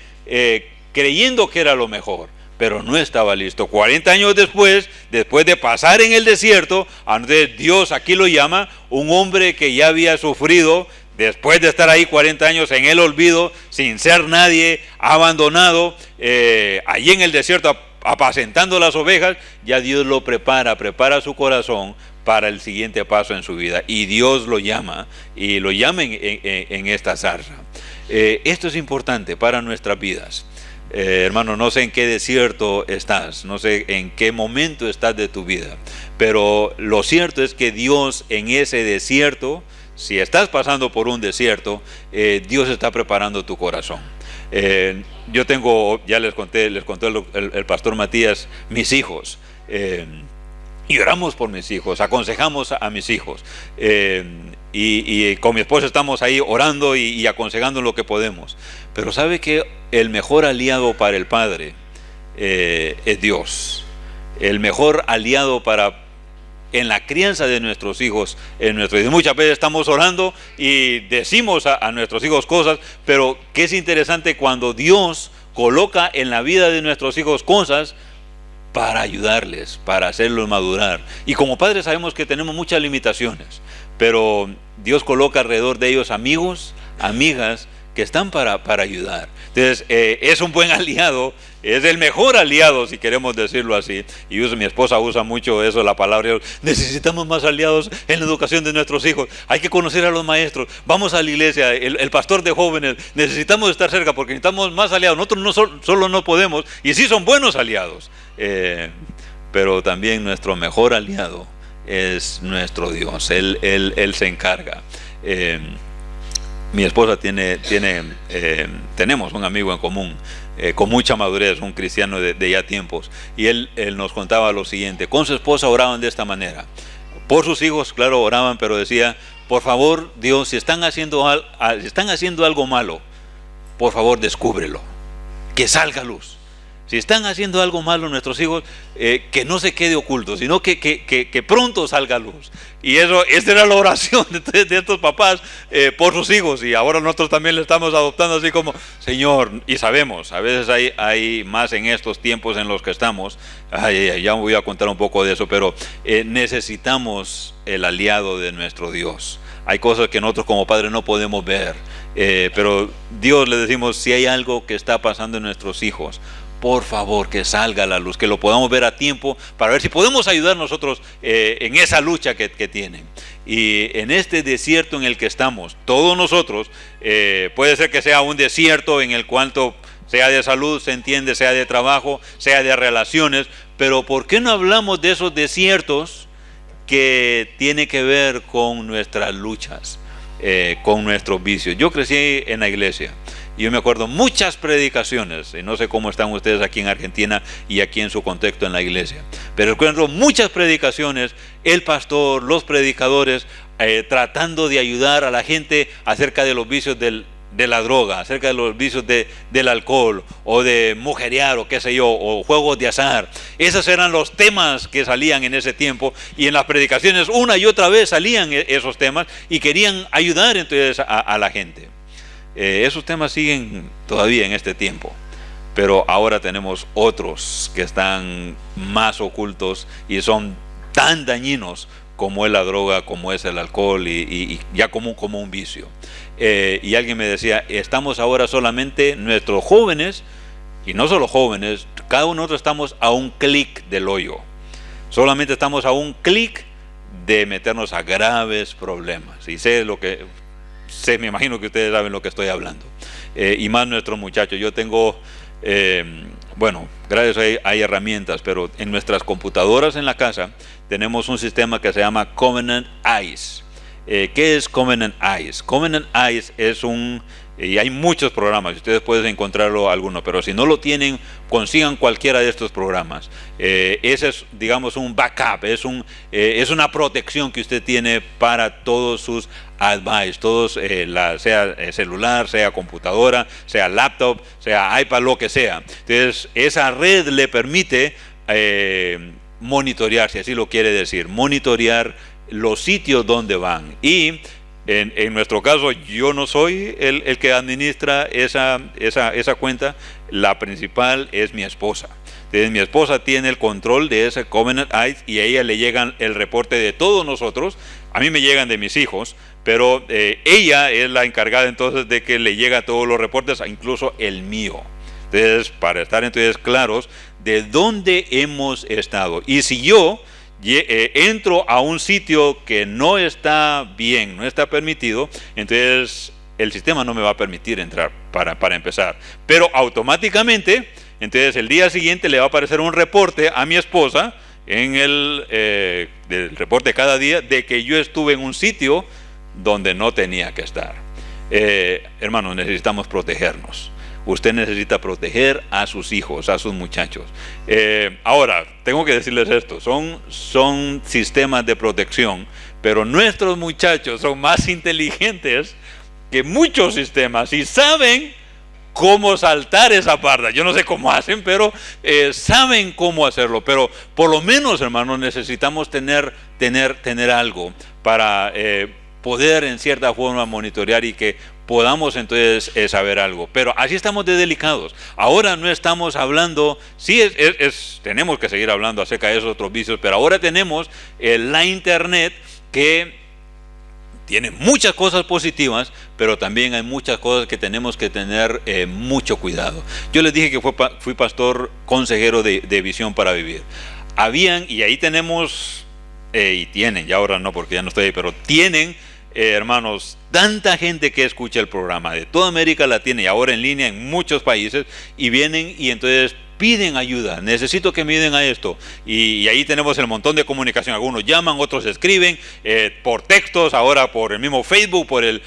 creyendo que era lo mejor, pero no estaba listo. 40 años después de pasar en el desierto, entonces Dios aquí lo llama un hombre que ya había sufrido. Después de estar ahí 40 años en el olvido, sin ser nadie, abandonado, allí en el desierto apacentando las ovejas, ya Dios lo prepara su corazón para el siguiente paso en su vida. Y Dios lo llama, y lo llama en esta zarza. Esto es importante para nuestras vidas. Hermano, no sé en qué desierto estás, no sé en qué momento estás de tu vida, pero lo cierto es que Dios en ese desierto, si estás pasando por un desierto, Dios está preparando tu corazón. Yo tengo, ya les conté el pastor Matías, mis hijos, y oramos por mis hijos, aconsejamos a mis hijos, y con mi esposa estamos ahí orando y aconsejando lo que podemos. Pero sabe que el mejor aliado para el padre es Dios. El mejor aliado en la crianza de nuestros hijos, muchas veces estamos orando y decimos a nuestros hijos cosas, pero que es interesante cuando Dios coloca en la vida de nuestros hijos cosas para ayudarles, para hacerlos madurar. Y como padres sabemos que tenemos muchas limitaciones, pero Dios coloca alrededor de ellos amigos, amigas que están para ayudar. Entonces es un buen aliado, es el mejor aliado, si queremos decirlo así. Y mi esposa usa mucho eso, la palabra: necesitamos más aliados en la educación de nuestros hijos, hay que conocer a los maestros, vamos a la iglesia, el pastor de jóvenes, necesitamos estar cerca porque necesitamos más aliados. Nosotros solo no podemos, y sí son buenos aliados, pero también nuestro mejor aliado es nuestro Dios. Él se encarga. Mi esposa tenemos un amigo en común, con mucha madurez, un cristiano de ya tiempos, y él nos contaba lo siguiente: con su esposa oraban de esta manera. Por sus hijos, claro, oraban, pero decía: por favor, Dios, si están haciendo algo malo, por favor, descúbrelo, que salga a luz. Si están haciendo algo malo nuestros hijos, que no se quede oculto, sino que pronto salga a luz. Y esta era la oración de estos papás por sus hijos. Y ahora nosotros también le estamos adoptando así como: Señor, y sabemos, a veces hay más en estos tiempos en los que estamos. Ya voy a contar un poco de eso, pero necesitamos el aliado de nuestro Dios. Hay cosas que nosotros como padres no podemos ver, pero Dios, le decimos: si hay algo que está pasando en nuestros hijos, por favor, que salga a la luz, que lo podamos ver a tiempo, para ver si podemos ayudar nosotros en esa lucha que tienen. Y en este desierto en el que estamos, todos nosotros, puede ser que sea un desierto en el cuanto sea de salud, se entiende, sea de trabajo, sea de relaciones, pero ¿por qué no hablamos de esos desiertos que tienen que ver con nuestras luchas, con nuestros vicios? Yo crecí en la iglesia, Y yo me acuerdo muchas predicaciones, y no sé cómo están ustedes aquí en Argentina y aquí en su contexto en la iglesia, pero recuerdo muchas predicaciones, el pastor, los predicadores, tratando de ayudar a la gente acerca de los vicios de la droga, acerca de los vicios del alcohol, o de mujeriar, o qué sé yo, o juegos de azar. Esos eran los temas que salían en ese tiempo, y en las predicaciones una y otra vez salían esos temas, y querían ayudar entonces a la gente. Esos temas siguen todavía en este tiempo, pero ahora tenemos otros que están más ocultos y son tan dañinos como es la droga, como es el alcohol, y ya como un vicio. Y alguien me decía, estamos ahora solamente nuestros jóvenes, y no solo jóvenes, cada uno de nosotros estamos a un clic del hoyo. Solamente estamos a un clic de meternos a graves problemas. Y me imagino que ustedes saben lo que estoy hablando. Y más nuestros muchachos. Yo tengo, bueno, gracias a Dios hay herramientas, pero en nuestras computadoras en la casa tenemos un sistema que se llama Covenant Eyes. ¿Qué es Covenant Eyes? Covenant Eyes es y hay muchos programas, ustedes pueden encontrarlo alguno, pero si no lo tienen, consigan cualquiera de estos programas. Ese es, digamos, un backup, es una protección que usted tiene para todos sus advice, sea celular, sea computadora, sea laptop, sea iPad, lo que sea. Entonces, esa red le permite monitorear, si así lo quiere decir, monitorear los sitios donde van. Y en nuestro caso, yo no soy el que administra esa cuenta. La principal es mi esposa. Entonces, mi esposa tiene el control de ese Covenant Eyes, y a ella le llegan el reporte de todos nosotros. A mí me llegan de mis hijos, pero ella es la encargada entonces de que le llega todos los reportes, incluso el mío. Entonces, para estar entonces claros de dónde hemos estado. Y si yo entro a un sitio que no está bien, no está permitido, entonces el sistema no me va a permitir entrar para empezar. Pero automáticamente, entonces el día siguiente le va a aparecer un reporte a mi esposa en del reporte cada día de que yo estuve en un sitio donde no tenía que estar. Hermanos, necesitamos protegernos. Usted necesita proteger a sus hijos, a sus muchachos. Ahora, tengo que decirles esto, son sistemas de protección, pero nuestros muchachos son más inteligentes que muchos sistemas y saben cómo saltar esa barda. Yo no sé cómo hacen, pero saben cómo hacerlo. Pero por lo menos, hermanos, necesitamos tener algo para poder en cierta forma monitorear y que podamos entonces saber algo. Pero así estamos de delicados. Ahora no estamos hablando, sí tenemos que seguir hablando acerca de esos otros vicios, pero ahora tenemos la internet, que tiene muchas cosas positivas, pero también hay muchas cosas que tenemos que tener mucho cuidado. Yo les dije que fui pastor consejero de Visión para Vivir. Y ahí tenemos, y tienen, ya ahora no porque ya no estoy ahí, pero tienen, hermanos, tanta gente que escucha el programa de toda América Latina y ahora en línea en muchos países, y vienen y entonces piden ayuda. Necesito que me ayuden a esto, y ahí tenemos el montón de comunicación. Algunos llaman, otros escriben por textos, ahora por el mismo Facebook, por el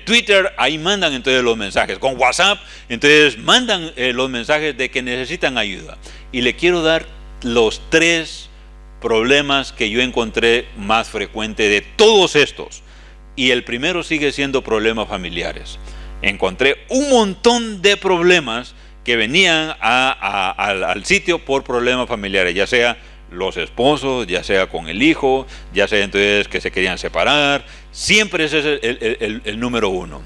Twitter. Ahí mandan entonces los mensajes con WhatsApp. Entonces mandan los mensajes de que necesitan ayuda, y le quiero dar los 3 problemas que yo encontré más frecuentes de todos estos. Y el primero sigue siendo problemas familiares. Encontré un montón de problemas que venían al sitio por problemas familiares, ya sea los esposos, ya sea con el hijo, ya sea entonces que se querían separar. Siempre ese es el número 1.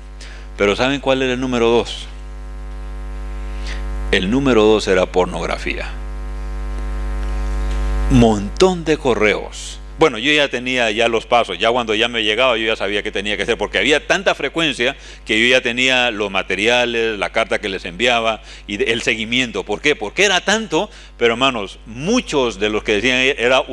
Pero ¿saben cuál era el número 2? El número 2 era pornografía. Montón de correos. Bueno, yo ya tenía los pasos, ya cuando ya me llegaba yo ya sabía qué tenía que hacer, porque había tanta frecuencia que yo ya tenía los materiales, la carta que les enviaba y el seguimiento. ¿Por qué? Porque era tanto, pero hermanos, muchos de los que decían era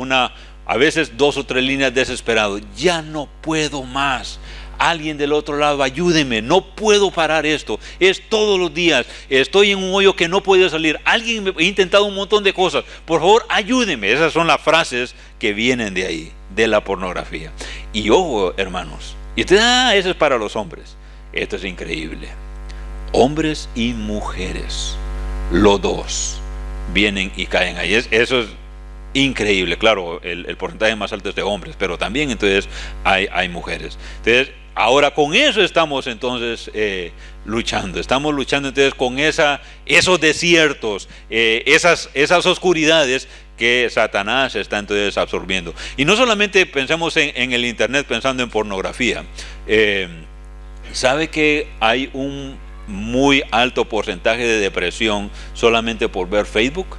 a veces 2 o 3 líneas desesperado. Ya no puedo más. Alguien del otro lado, ayúdeme, no puedo parar esto, es todos los días, estoy en un hoyo que no puedo salir, alguien me ha intentado un montón de cosas, por favor ayúdeme. Esas son las frases que vienen de ahí, de la pornografía. Y ojo, hermanos, y usted, eso es para los hombres. Esto es increíble. Hombres y mujeres, los dos, vienen y caen ahí. Eso es increíble. Claro, el porcentaje más alto es de hombres, pero también entonces hay mujeres. Entonces, ahora con eso estamos entonces luchando. Estamos luchando entonces con esos desiertos, esas oscuridades que Satanás está entonces absorbiendo. Y no solamente pensemos en el internet pensando en pornografía. ¿Sabe que hay un muy alto porcentaje de depresión solamente por ver Facebook?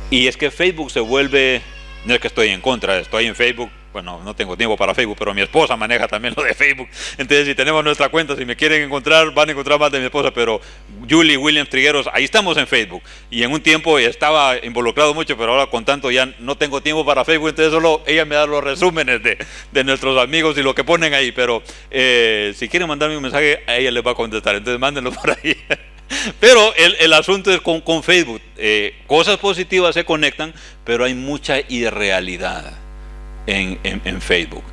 Y es que Facebook se vuelve, no es que estoy en contra, estoy en Facebook, bueno, no tengo tiempo para Facebook, pero mi esposa maneja también lo de Facebook. Entonces, si tenemos nuestra cuenta, si me quieren encontrar, van a encontrar más de mi esposa, pero Julie Williams Trigueros, ahí estamos en Facebook. Y en un tiempo estaba involucrado mucho, pero ahora con tanto ya no tengo tiempo para Facebook, entonces solo ella me da los resúmenes de nuestros amigos y lo que ponen ahí. Pero si quieren mandarme un mensaje, a ella les va a contestar, entonces mándenlo por ahí. Pero el asunto es con Facebook, cosas positivas se conectan, pero hay mucha irrealidad en Facebook,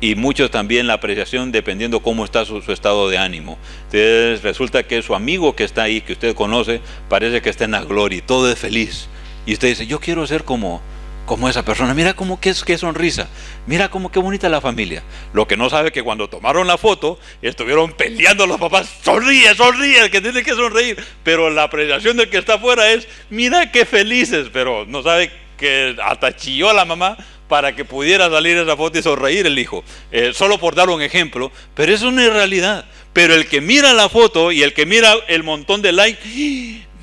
y muchos también la apreciación dependiendo cómo está su estado de ánimo. Entonces resulta que su amigo que está ahí, que usted conoce, parece que está en la gloria y todo es feliz, y usted dice, yo quiero ser como esa persona. Mira cómo qué sonrisa, mira cómo qué bonita la familia. Lo que no sabe es que cuando tomaron la foto estuvieron peleando los papás, sonríe, el que tiene que sonreír, pero la apreciación del que está afuera es, mira qué felices, pero no sabe que hasta chilló la mamá para que pudiera salir esa foto y sonreír el hijo, solo por dar un ejemplo. Pero eso no es realidad. Pero el que mira la foto y el que mira el montón de likes,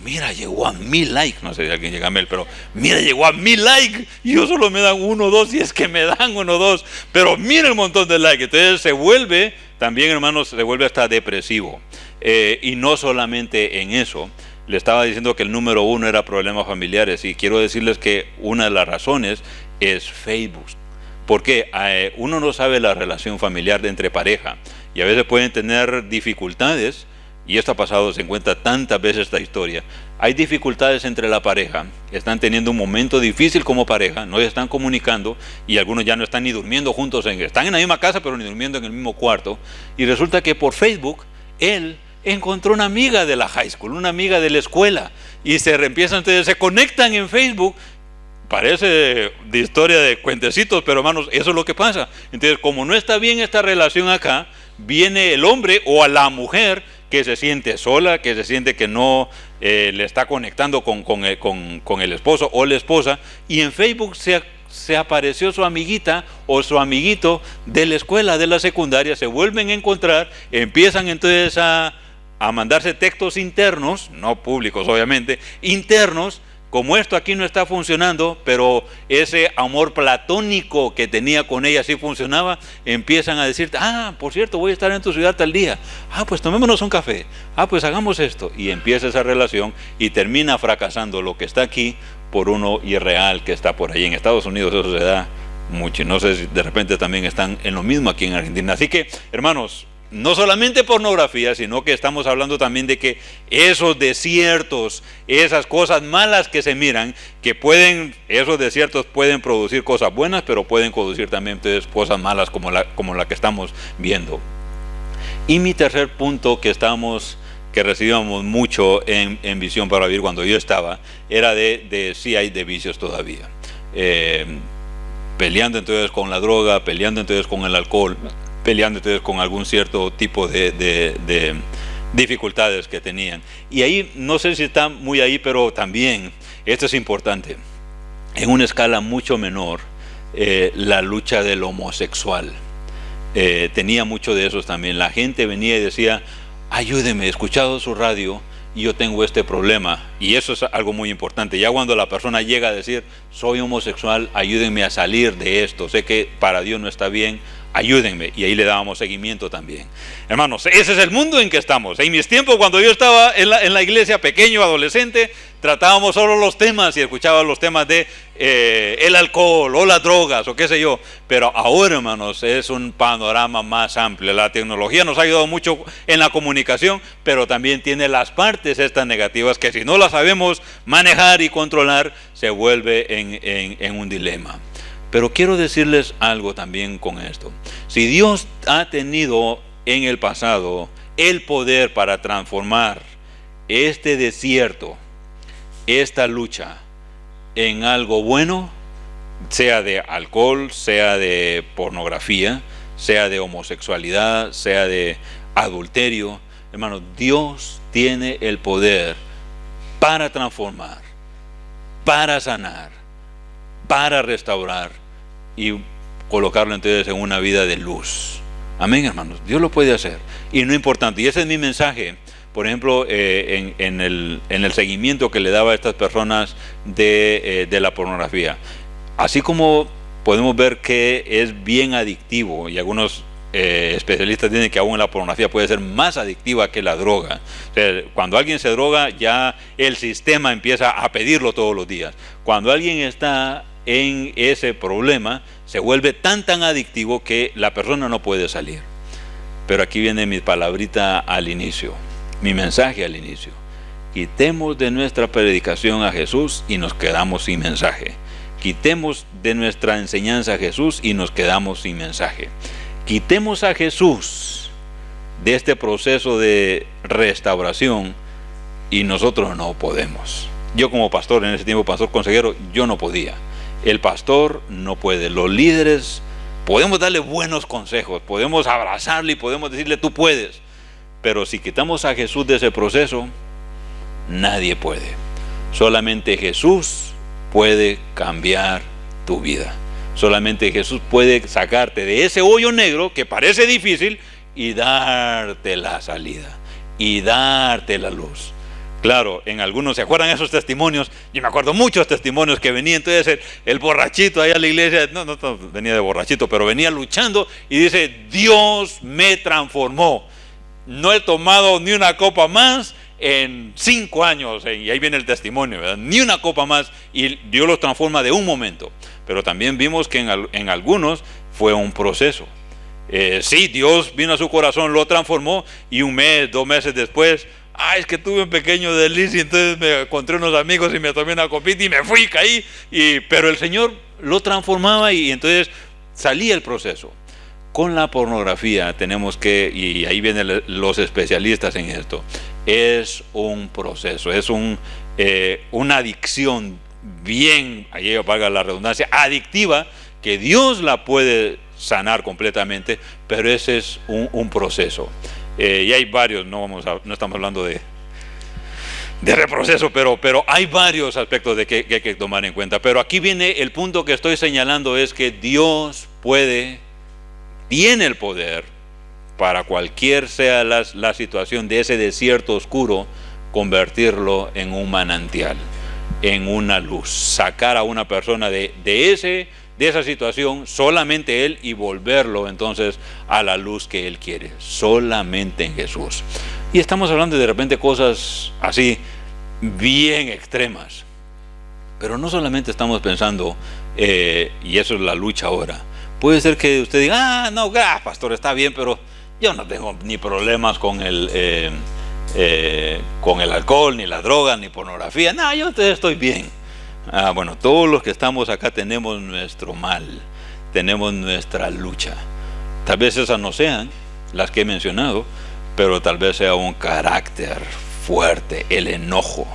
mira, llegó a 1000 likes, no sé si alguien llega a 1000, pero mira, llegó a 1000 likes, y yo solo me dan 1 o 2, y es que me dan 1 o 2, pero mira el montón de likes. Entonces se vuelve, también hermanos, se vuelve hasta depresivo, y no solamente en eso. Le estaba diciendo que el número 1 era problemas familiares, y quiero decirles que una de las razones es Facebook. Porque uno no sabe la relación familiar entre pareja, y a veces pueden tener dificultades, y esto ha pasado, se encuentra tantas veces esta historia. Hay dificultades entre la pareja, están teniendo un momento difícil como pareja, no se están comunicando, y algunos ya no están ni durmiendo juntos, están en la misma casa pero ni durmiendo en el mismo cuarto, y resulta que por Facebook él encontró una amiga de la high school, una amiga de la escuela, y entonces se conectan en Facebook. Parece de historia de cuentecitos, pero hermanos, eso es lo que pasa. Entonces, como no está bien esta relación acá, viene el hombre o a la mujer que se siente sola, que se siente que no le está conectando con el esposo o la esposa, y en Facebook se apareció su amiguita o su amiguito de la escuela, de la secundaria, se vuelven a encontrar, empiezan entonces a mandarse textos internos, no públicos obviamente, internos. Como esto aquí no está funcionando, pero ese amor platónico que tenía con ella sí funcionaba, empiezan a decir, por cierto, voy a estar en tu ciudad tal día, pues tomémonos un café, pues hagamos esto, y empieza esa relación y termina fracasando lo que está aquí por uno irreal que está por ahí. En Estados Unidos eso se da mucho, no sé si de repente también están en lo mismo aquí en Argentina. Así que, hermanos, no solamente pornografía, sino que estamos hablando también de que esos desiertos, esas cosas malas que se miran, esos desiertos pueden producir cosas buenas, pero pueden producir también entonces cosas malas como la que estamos viendo. Y mi tercer punto que recibíamos mucho en Visión para Vivir cuando yo estaba, era de sí hay de vicios todavía. Peleando entonces con la droga, peleando entonces con el alcohol, peleando entonces con algún cierto tipo de dificultades que tenían. Y ahí, no sé si está muy ahí, pero también, esto es importante, en una escala mucho menor, la lucha del homosexual. Tenía mucho de esos también. La gente venía y decía, ayúdeme, he escuchado su radio y yo tengo este problema. Y eso es algo muy importante. Ya cuando la persona llega a decir, soy homosexual, ayúdenme a salir de esto, sé que para Dios no está bien, ayúdenme, y ahí le dábamos seguimiento también. Hermanos, ese es el mundo en que estamos. En mis tiempos, cuando yo estaba en la iglesia, pequeño, adolescente, tratábamos solo los temas y escuchaba los temas de el alcohol o las drogas o qué sé yo. Pero ahora, hermanos, es un panorama más amplio. La tecnología nos ha ayudado mucho en la comunicación, pero también tiene las partes estas negativas que si no las sabemos manejar y controlar, se vuelve en un dilema. Pero quiero decirles algo también con esto. Si Dios ha tenido en el pasado el poder para transformar este desierto, esta lucha, en algo bueno, sea de alcohol, sea de pornografía, sea de homosexualidad, sea de adulterio. Hermano, Dios tiene el poder para transformar, para sanar, para restaurar y colocarlo entonces en una vida de luz. Amén, hermanos. Dios lo puede hacer. Y no importante. Y ese es mi mensaje, por ejemplo, en el seguimiento que le daba a estas personas de la pornografía. Así como podemos ver que es bien adictivo, y algunos especialistas dicen que aún la pornografía puede ser más adictiva que la droga. O sea, cuando alguien se droga, ya el sistema empieza a pedirlo todos los días. Cuando alguien está en ese problema, se vuelve tan adictivo que la persona no puede salir. Pero aquí viene mi palabrita al inicio, mi mensaje al inicio. Quitemos de nuestra predicación a Jesús y nos quedamos sin mensaje. Quitemos de nuestra enseñanza a Jesús y nos quedamos sin mensaje. Quitemos a Jesús de este proceso de restauración y nosotros no podemos. Yo como pastor, en ese tiempo pastor consejero, yo no podía. El pastor no puede. Los líderes podemos darle buenos consejos, podemos abrazarle y podemos decirle tú puedes, pero si quitamos a Jesús de ese proceso, nadie puede. Solamente Jesús puede cambiar tu vida. Solamente Jesús puede sacarte de ese hoyo negro que parece difícil y darte la salida y darte la luz. Claro, en algunos se acuerdan esos testimonios. Yo me acuerdo muchos testimonios que venía entonces el borrachito allá a la iglesia, no venía de borrachito, pero venía luchando y dice: Dios me transformó, no he tomado ni una copa más en 5 años, y ahí viene el testimonio, ¿verdad? Ni una copa más, y Dios los transforma de un momento. Pero también vimos que en algunos fue un proceso. Sí, Dios vino a su corazón, lo transformó, y 1 mes, 2 meses después, es que tuve un pequeño desliz y entonces me encontré unos amigos y me tomé una copita y me fui, caí, pero el Señor lo transformaba y entonces salía el proceso. Con la pornografía tenemos que, y ahí vienen los especialistas en esto, es un proceso, es una adicción bien, ahí valga la redundancia, adictiva, que Dios la puede sanar completamente, pero ese es un proceso. Y hay varios, no estamos hablando de reproceso, pero hay varios aspectos que hay que tomar en cuenta. Pero aquí viene el punto que estoy señalando, es que Dios tiene el poder para cualquier sea la situación de ese desierto oscuro, convertirlo en un manantial, en una luz, sacar a una persona de esa situación, solamente Él, y volverlo entonces a la luz que Él quiere, solamente en Jesús. Y estamos hablando de repente cosas así bien extremas, pero no solamente estamos pensando, y eso es la lucha ahora. Puede ser que usted diga: no, pastor, está bien, pero yo no tengo ni problemas con el alcohol, ni la droga, ni pornografía. No, yo estoy bien. Bueno, todos los que estamos acá tenemos nuestro mal, tenemos nuestra lucha. Tal vez esas no sean las que he mencionado, pero tal vez sea un carácter fuerte, el enojo.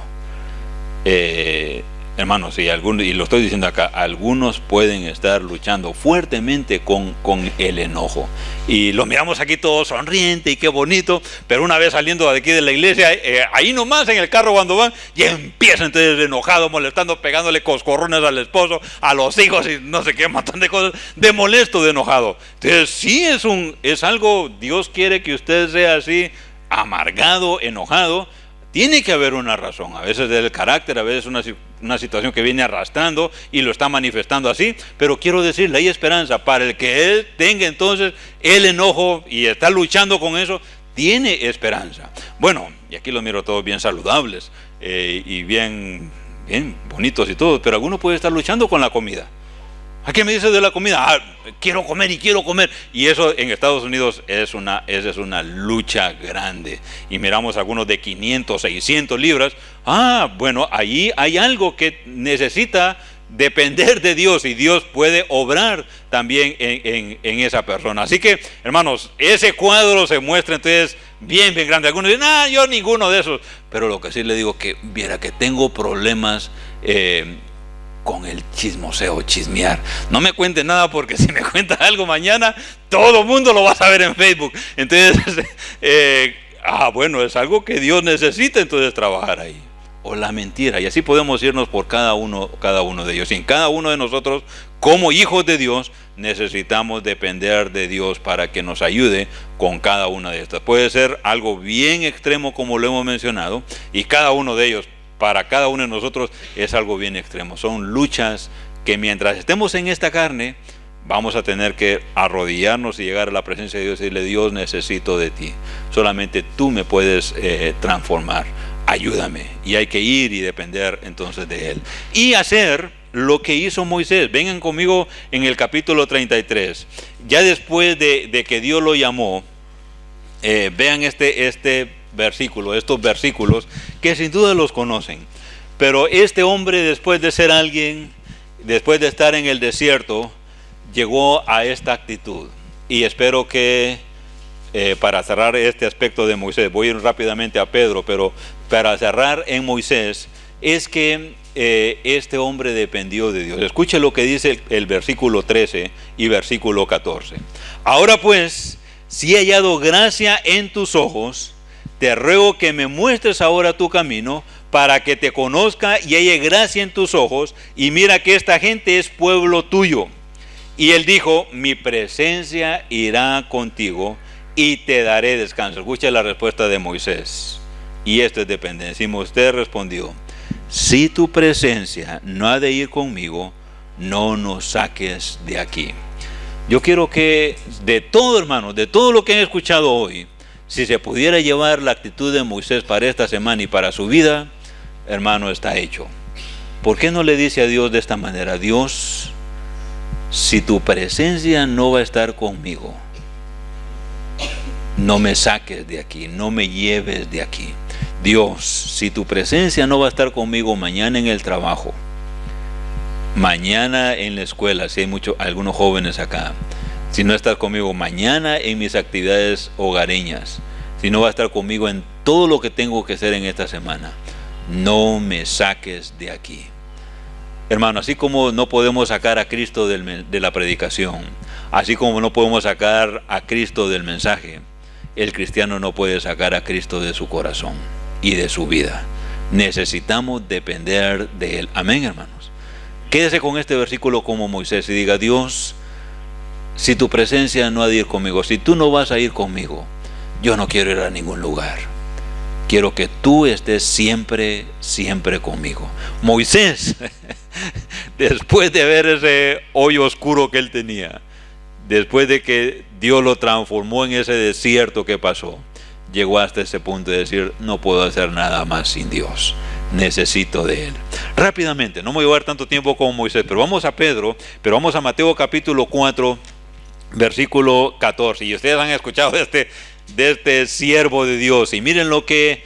Hermanos, y lo estoy diciendo acá, algunos pueden estar luchando fuertemente con el enojo. Y lo miramos aquí todo sonriente y qué bonito, pero una vez saliendo de aquí de la iglesia, ahí nomás en el carro cuando van, ya empieza entonces enojado, molestando, pegándole coscorrones al esposo, a los hijos y no sé qué, un montón de cosas, de molesto, de enojado. Entonces sí es algo, Dios quiere que usted sea así, amargado, enojado. Tiene que haber una razón, a veces del carácter, a veces una situación que viene arrastrando y lo está manifestando así, pero quiero decirle, hay esperanza para el que él tenga entonces el enojo y está luchando con eso, tiene esperanza. Bueno, y aquí los miro todos bien saludables y bien bonitos y todo, pero alguno puede estar luchando con la comida. ¿A qué me dices de la comida? Quiero comer y quiero comer. Y eso en Estados Unidos esa es una lucha grande. Y miramos algunos de 500, 600 libras. Bueno, ahí hay algo que necesita depender de Dios, y Dios puede obrar también en esa persona. Así que, hermanos, ese cuadro se muestra entonces bien grande. Algunos dicen, yo ninguno de esos. Pero lo que sí le digo, que viera que tengo problemas con el chismoseo, chismear. No me cuente nada, porque si me cuenta algo mañana, todo el mundo lo va a saber en Facebook. Entonces, bueno, es algo que Dios necesita entonces trabajar ahí. O la mentira, y así podemos irnos por cada uno de ellos. Y en cada uno de nosotros, como hijos de Dios, necesitamos depender de Dios para que nos ayude con cada una de estas. Puede ser algo bien extremo, como lo hemos mencionado, y cada uno de ellos, para cada uno de nosotros, es algo bien extremo. Son luchas que mientras estemos en esta carne, vamos a tener que arrodillarnos y llegar a la presencia de Dios y decirle: Dios, necesito de ti, solamente tú me puedes transformar, ayúdame. Y hay que ir y depender entonces de Él, y hacer lo que hizo Moisés. Vengan conmigo en el capítulo 33, ya después de que Dios lo llamó. Vean este versículo, estos versículos que sin duda los conocen. Pero este hombre, después de ser alguien, después de estar en el desierto, llegó a esta actitud. Y espero que para cerrar este aspecto de Moisés, voy a ir rápidamente a Pedro, pero para cerrar en Moisés, es que este hombre dependió de Dios. Escuche lo que dice el versículo 13 y versículo 14. Ahora pues, si he hallado gracia en tus ojos, te ruego que me muestres ahora tu camino, para que te conozca y halle gracia en tus ojos, y mira que esta gente es pueblo tuyo. Y él dijo: mi presencia irá contigo y te daré descanso. Escucha la respuesta de Moisés, y esto es dependencia. Y Moisés respondió: si tu presencia no ha de ir conmigo, no nos saques de aquí. Yo quiero que de todo, hermanos, de todo lo que han escuchado hoy, si se pudiera llevar la actitud de Moisés para esta semana y para su vida, hermano, está hecho. ¿Por qué no le dice a Dios de esta manera: Dios, si tu presencia no va a estar conmigo, no me saques de aquí, no me lleves de aquí? Dios, si tu presencia no va a estar conmigo mañana en el trabajo, mañana en la escuela, si hay algunos jóvenes acá, si no estás conmigo mañana en mis actividades hogareñas, si no va a estar conmigo en todo lo que tengo que hacer en esta semana, no me saques de aquí. Hermano, así como no podemos sacar a Cristo de la predicación, así como no podemos sacar a Cristo del mensaje, el cristiano no puede sacar a Cristo de su corazón y de su vida. Necesitamos depender de Él. Amén, hermanos. Quédese con este versículo como Moisés y diga: Dios, si tu presencia no ha de ir conmigo, si tú no vas a ir conmigo, yo no quiero ir a ningún lugar. Quiero que tú estés siempre, siempre conmigo. Moisés, después de ver ese hoyo oscuro que él tenía, después de que Dios lo transformó en ese desierto que pasó, llegó hasta ese punto de decir: no puedo hacer nada más sin Dios, necesito de Él. Rápidamente, no me voy a llevar tanto tiempo como Moisés, pero vamos a Pedro, pero vamos a Mateo capítulo 4, versículo 14. Y ustedes han escuchado de este siervo de Dios, y miren lo que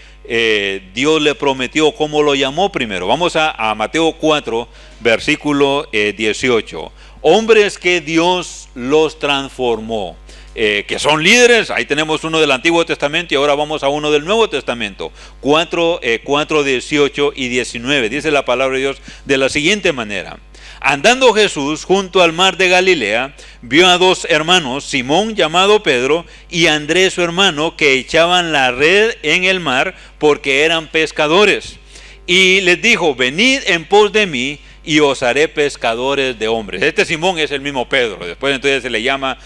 Dios le prometió, cómo lo llamó primero. Vamos a Mateo 4, versículo 18. Hombres que Dios los transformó, que son líderes. Ahí tenemos uno del Antiguo Testamento y ahora vamos a uno del Nuevo Testamento. 4, 18 y 19. Dice la palabra de Dios de la siguiente manera: andando Jesús junto al mar de Galilea, vio a dos hermanos, Simón llamado Pedro y Andrés su hermano, que echaban la red en el mar porque eran pescadores. Y les dijo: venid en pos de mí y os haré pescadores de hombres. Este Simón es el mismo Pedro, después entonces se le llama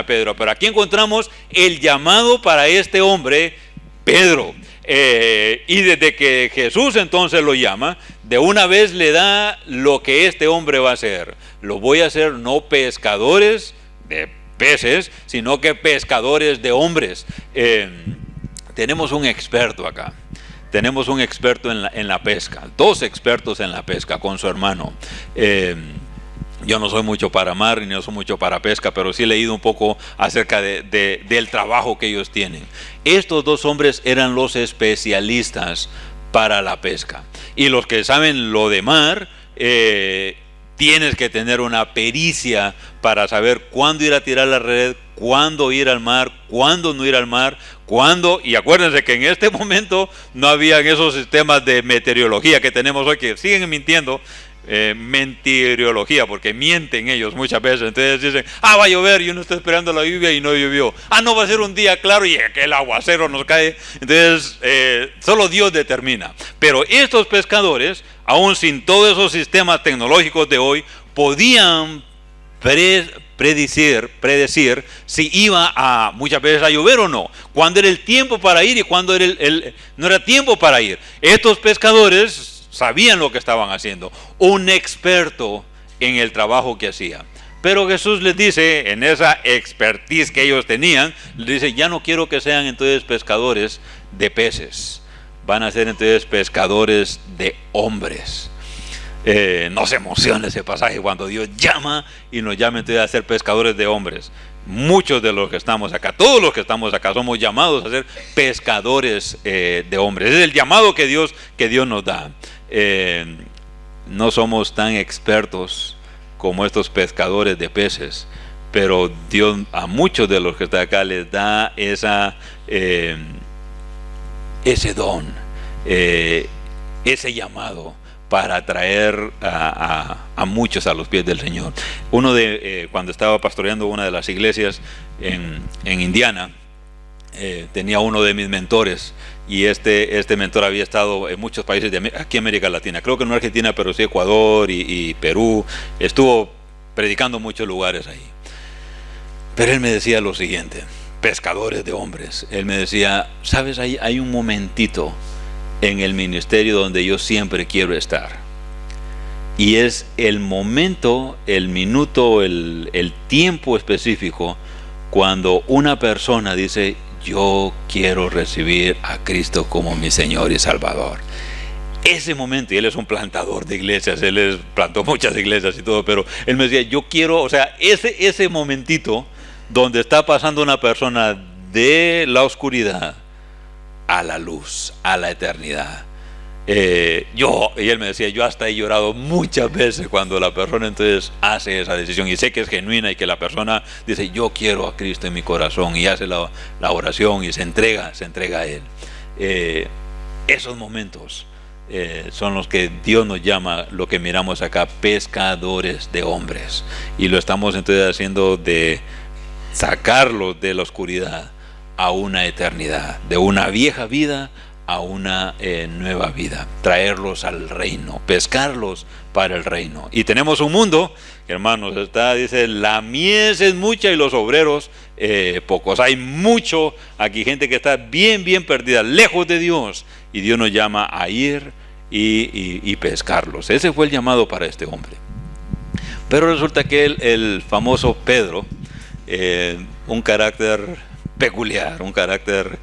Pedro, pero aquí encontramos el llamado para este hombre, Pedro. Y desde que Jesús entonces lo llama, de una vez le da lo que este hombre va a hacer. Lo voy a hacer no pescadores de peces, sino que pescadores de hombres. Tenemos un experto acá. Tenemos un experto en la pesca, dos expertos en la pesca con su hermano. Yo no soy mucho para mar ni no soy mucho para pesca, pero sí he leído un poco acerca del trabajo que ellos tienen. Estos dos hombres eran los especialistas para la pesca. Y los que saben lo de mar, Tienes que tener una pericia para saber cuándo ir a tirar la red, cuándo ir al mar, cuándo no ir al mar, cuándo. Y acuérdense que en este momento no habían esos sistemas de meteorología que tenemos hoy, que siguen mintiendo. Meteorología, porque mienten ellos muchas veces. Entonces dicen, va a llover, y uno está esperando la lluvia y no llovió. No, va a ser un día claro y aquel aguacero nos cae. Entonces solo Dios determina. Pero estos pescadores, aún sin todos esos sistemas tecnológicos de hoy, podían predecir si iba a muchas veces a llover o no, cuándo era el tiempo para ir y cuándo era no era tiempo para ir. Estos pescadores sabían lo que estaban haciendo, un experto en el trabajo que hacía. Pero Jesús les dice, en esa expertise que ellos tenían, les dice, ya no quiero que sean entonces pescadores de peces, van a ser entonces pescadores de hombres. No se emociona ese pasaje cuando Dios llama y nos llama entonces a ser pescadores de hombres. Muchos de los que estamos acá, todos los que estamos acá, somos llamados a ser pescadores de hombres. Es el llamado que Dios nos da. No somos tan expertos como estos pescadores de peces, pero Dios a muchos de los que están acá les da ese don, ese llamado para atraer a muchos a los pies del Señor. Cuando estaba pastoreando una de las iglesias en Indiana, tenía uno de mis mentores, y este mentor había estado en muchos países de aquí América Latina, creo que no Argentina, pero sí Ecuador y Perú. Estuvo predicando en muchos lugares ahí. Pero él me decía lo siguiente: pescadores de hombres. Él me decía, sabes, hay un momentito en el ministerio donde yo siempre quiero estar, y es el momento, el minuto, el tiempo específico cuando una persona dice, yo quiero recibir a Cristo como mi Señor y Salvador. Ese momento, y él es un plantador de iglesias, plantó muchas iglesias y todo, pero él me decía, yo quiero, o sea, ese momentito donde está pasando una persona de la oscuridad a la luz, a la eternidad. Y él me decía, yo hasta he llorado muchas veces cuando la persona entonces hace esa decisión, y sé que es genuina y que la persona dice, yo quiero a Cristo en mi corazón, y hace la oración y se entrega a Él. Esos momentos son los que Dios nos llama, lo que miramos acá, pescadores de hombres, y lo estamos entonces haciendo de sacarlos de la oscuridad a una eternidad, de una vieja vida a una nueva vida, traerlos al reino, pescarlos para el reino. Y tenemos un mundo, hermanos, dice, la mies es mucha y los obreros pocos. Hay mucho aquí, gente que está bien perdida, lejos de Dios, y Dios nos llama a ir y pescarlos. Ese fue el llamado para este hombre. Pero resulta que el famoso Pedro, un carácter peculiar, un carácter,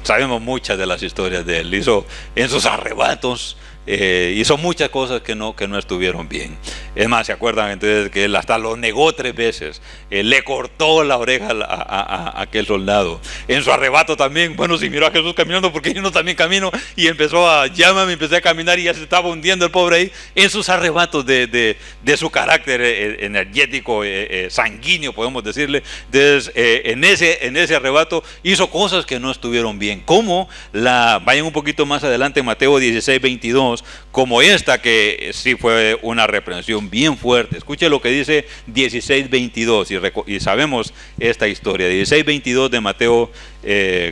sabemos muchas de las historias de él, hizo en sus arrebatos, hizo muchas cosas que no estuvieron bien. Es más, ¿se acuerdan entonces que él hasta lo negó 3 veces? Le cortó la oreja a aquel soldado. En su arrebato también, bueno, si miró a Jesús caminando, porque yo no también camino, y empezó empecé a caminar, y ya se estaba hundiendo el pobre ahí. En sus arrebatos de su carácter energético, sanguíneo, podemos decirle. Entonces, en ese arrebato hizo cosas que no estuvieron bien, como vayan un poquito más adelante en Mateo 16:22, como esta, que sí fue una reprensión bien fuerte. Escuche lo que dice 16:22, y sabemos esta historia. 16:22 de Mateo,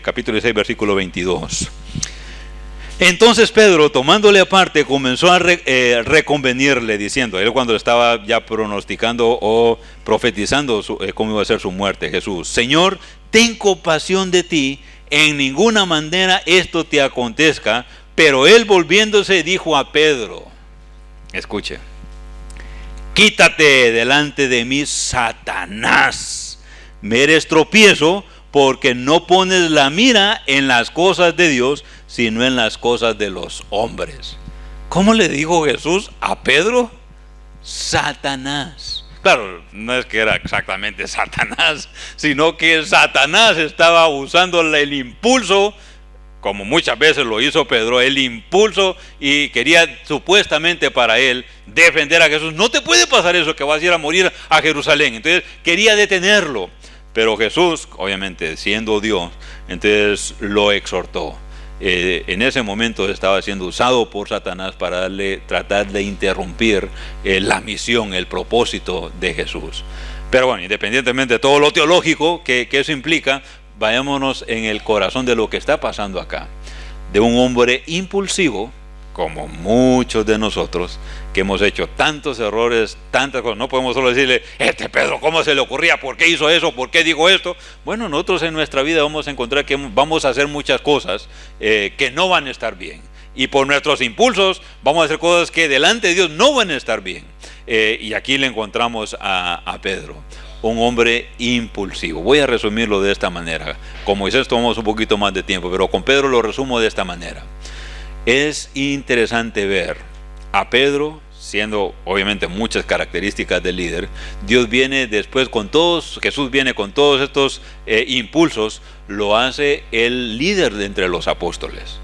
capítulo 16, versículo 22. Entonces Pedro, tomándole aparte, comenzó a reconvenirle, diciendo, él cuando estaba ya pronosticando o profetizando cómo iba a ser su muerte, Jesús: Señor, ten compasión de ti, en ninguna manera esto te acontezca. Pero él, volviéndose, dijo a Pedro, escuche, quítate delante de mí, Satanás, me eres tropiezo, porque no pones la mira en las cosas de Dios, sino en las cosas de los hombres. ¿Cómo le dijo Jesús a Pedro? Satanás. Claro, no es que era exactamente Satanás, sino que Satanás estaba usando el impulso como muchas veces lo hizo Pedro, el impulso y quería supuestamente para él defender a Jesús. No te puede pasar eso, que vas a ir a morir a Jerusalén. Entonces quería detenerlo, pero Jesús, obviamente siendo Dios, entonces lo exhortó. En ese momento estaba siendo usado por Satanás para tratar de interrumpir la misión, el propósito de Jesús. Pero bueno, independientemente de todo lo teológico que eso implica, vayámonos en el corazón de lo que está pasando acá. De un hombre impulsivo, como muchos de nosotros, que hemos hecho tantos errores, tantas cosas. No podemos solo decirle, Pedro, ¿cómo se le ocurría? ¿Por qué hizo eso? ¿Por qué dijo esto? Bueno, nosotros en nuestra vida vamos a encontrar que vamos a hacer muchas cosas que no van a estar bien. Y por nuestros impulsos vamos a hacer cosas que delante de Dios no van a estar bien. Y aquí le encontramos a Pedro, un hombre impulsivo. Voy a resumirlo de esta manera. Con Moisés tomamos un poquito más de tiempo, pero con Pedro lo resumo de esta manera. Es interesante ver a Pedro, siendo obviamente muchas características del líder. Dios viene después con todos, Jesús viene con todos estos impulsos, lo hace el líder de entre los apóstoles.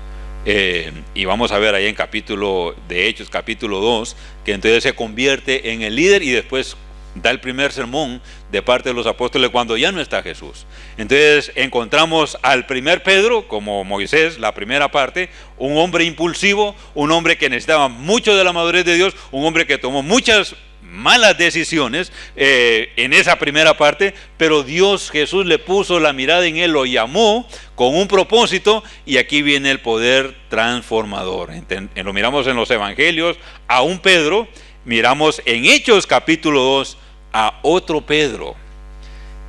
Y vamos a ver ahí en capítulo de Hechos, capítulo 2, que entonces se convierte en el líder y después da el primer sermón de parte de los apóstoles cuando ya no está Jesús. Entonces encontramos al primer Pedro, como Moisés, la primera parte, un hombre impulsivo, un hombre que necesitaba mucho de la madurez de Dios, un hombre que tomó muchas malas decisiones en esa primera parte, pero Dios, Jesús le puso la mirada en él, lo llamó con un propósito, y aquí viene el poder transformador. Lo miramos en los evangelios a un Pedro, miramos en Hechos capítulo 2 a otro Pedro,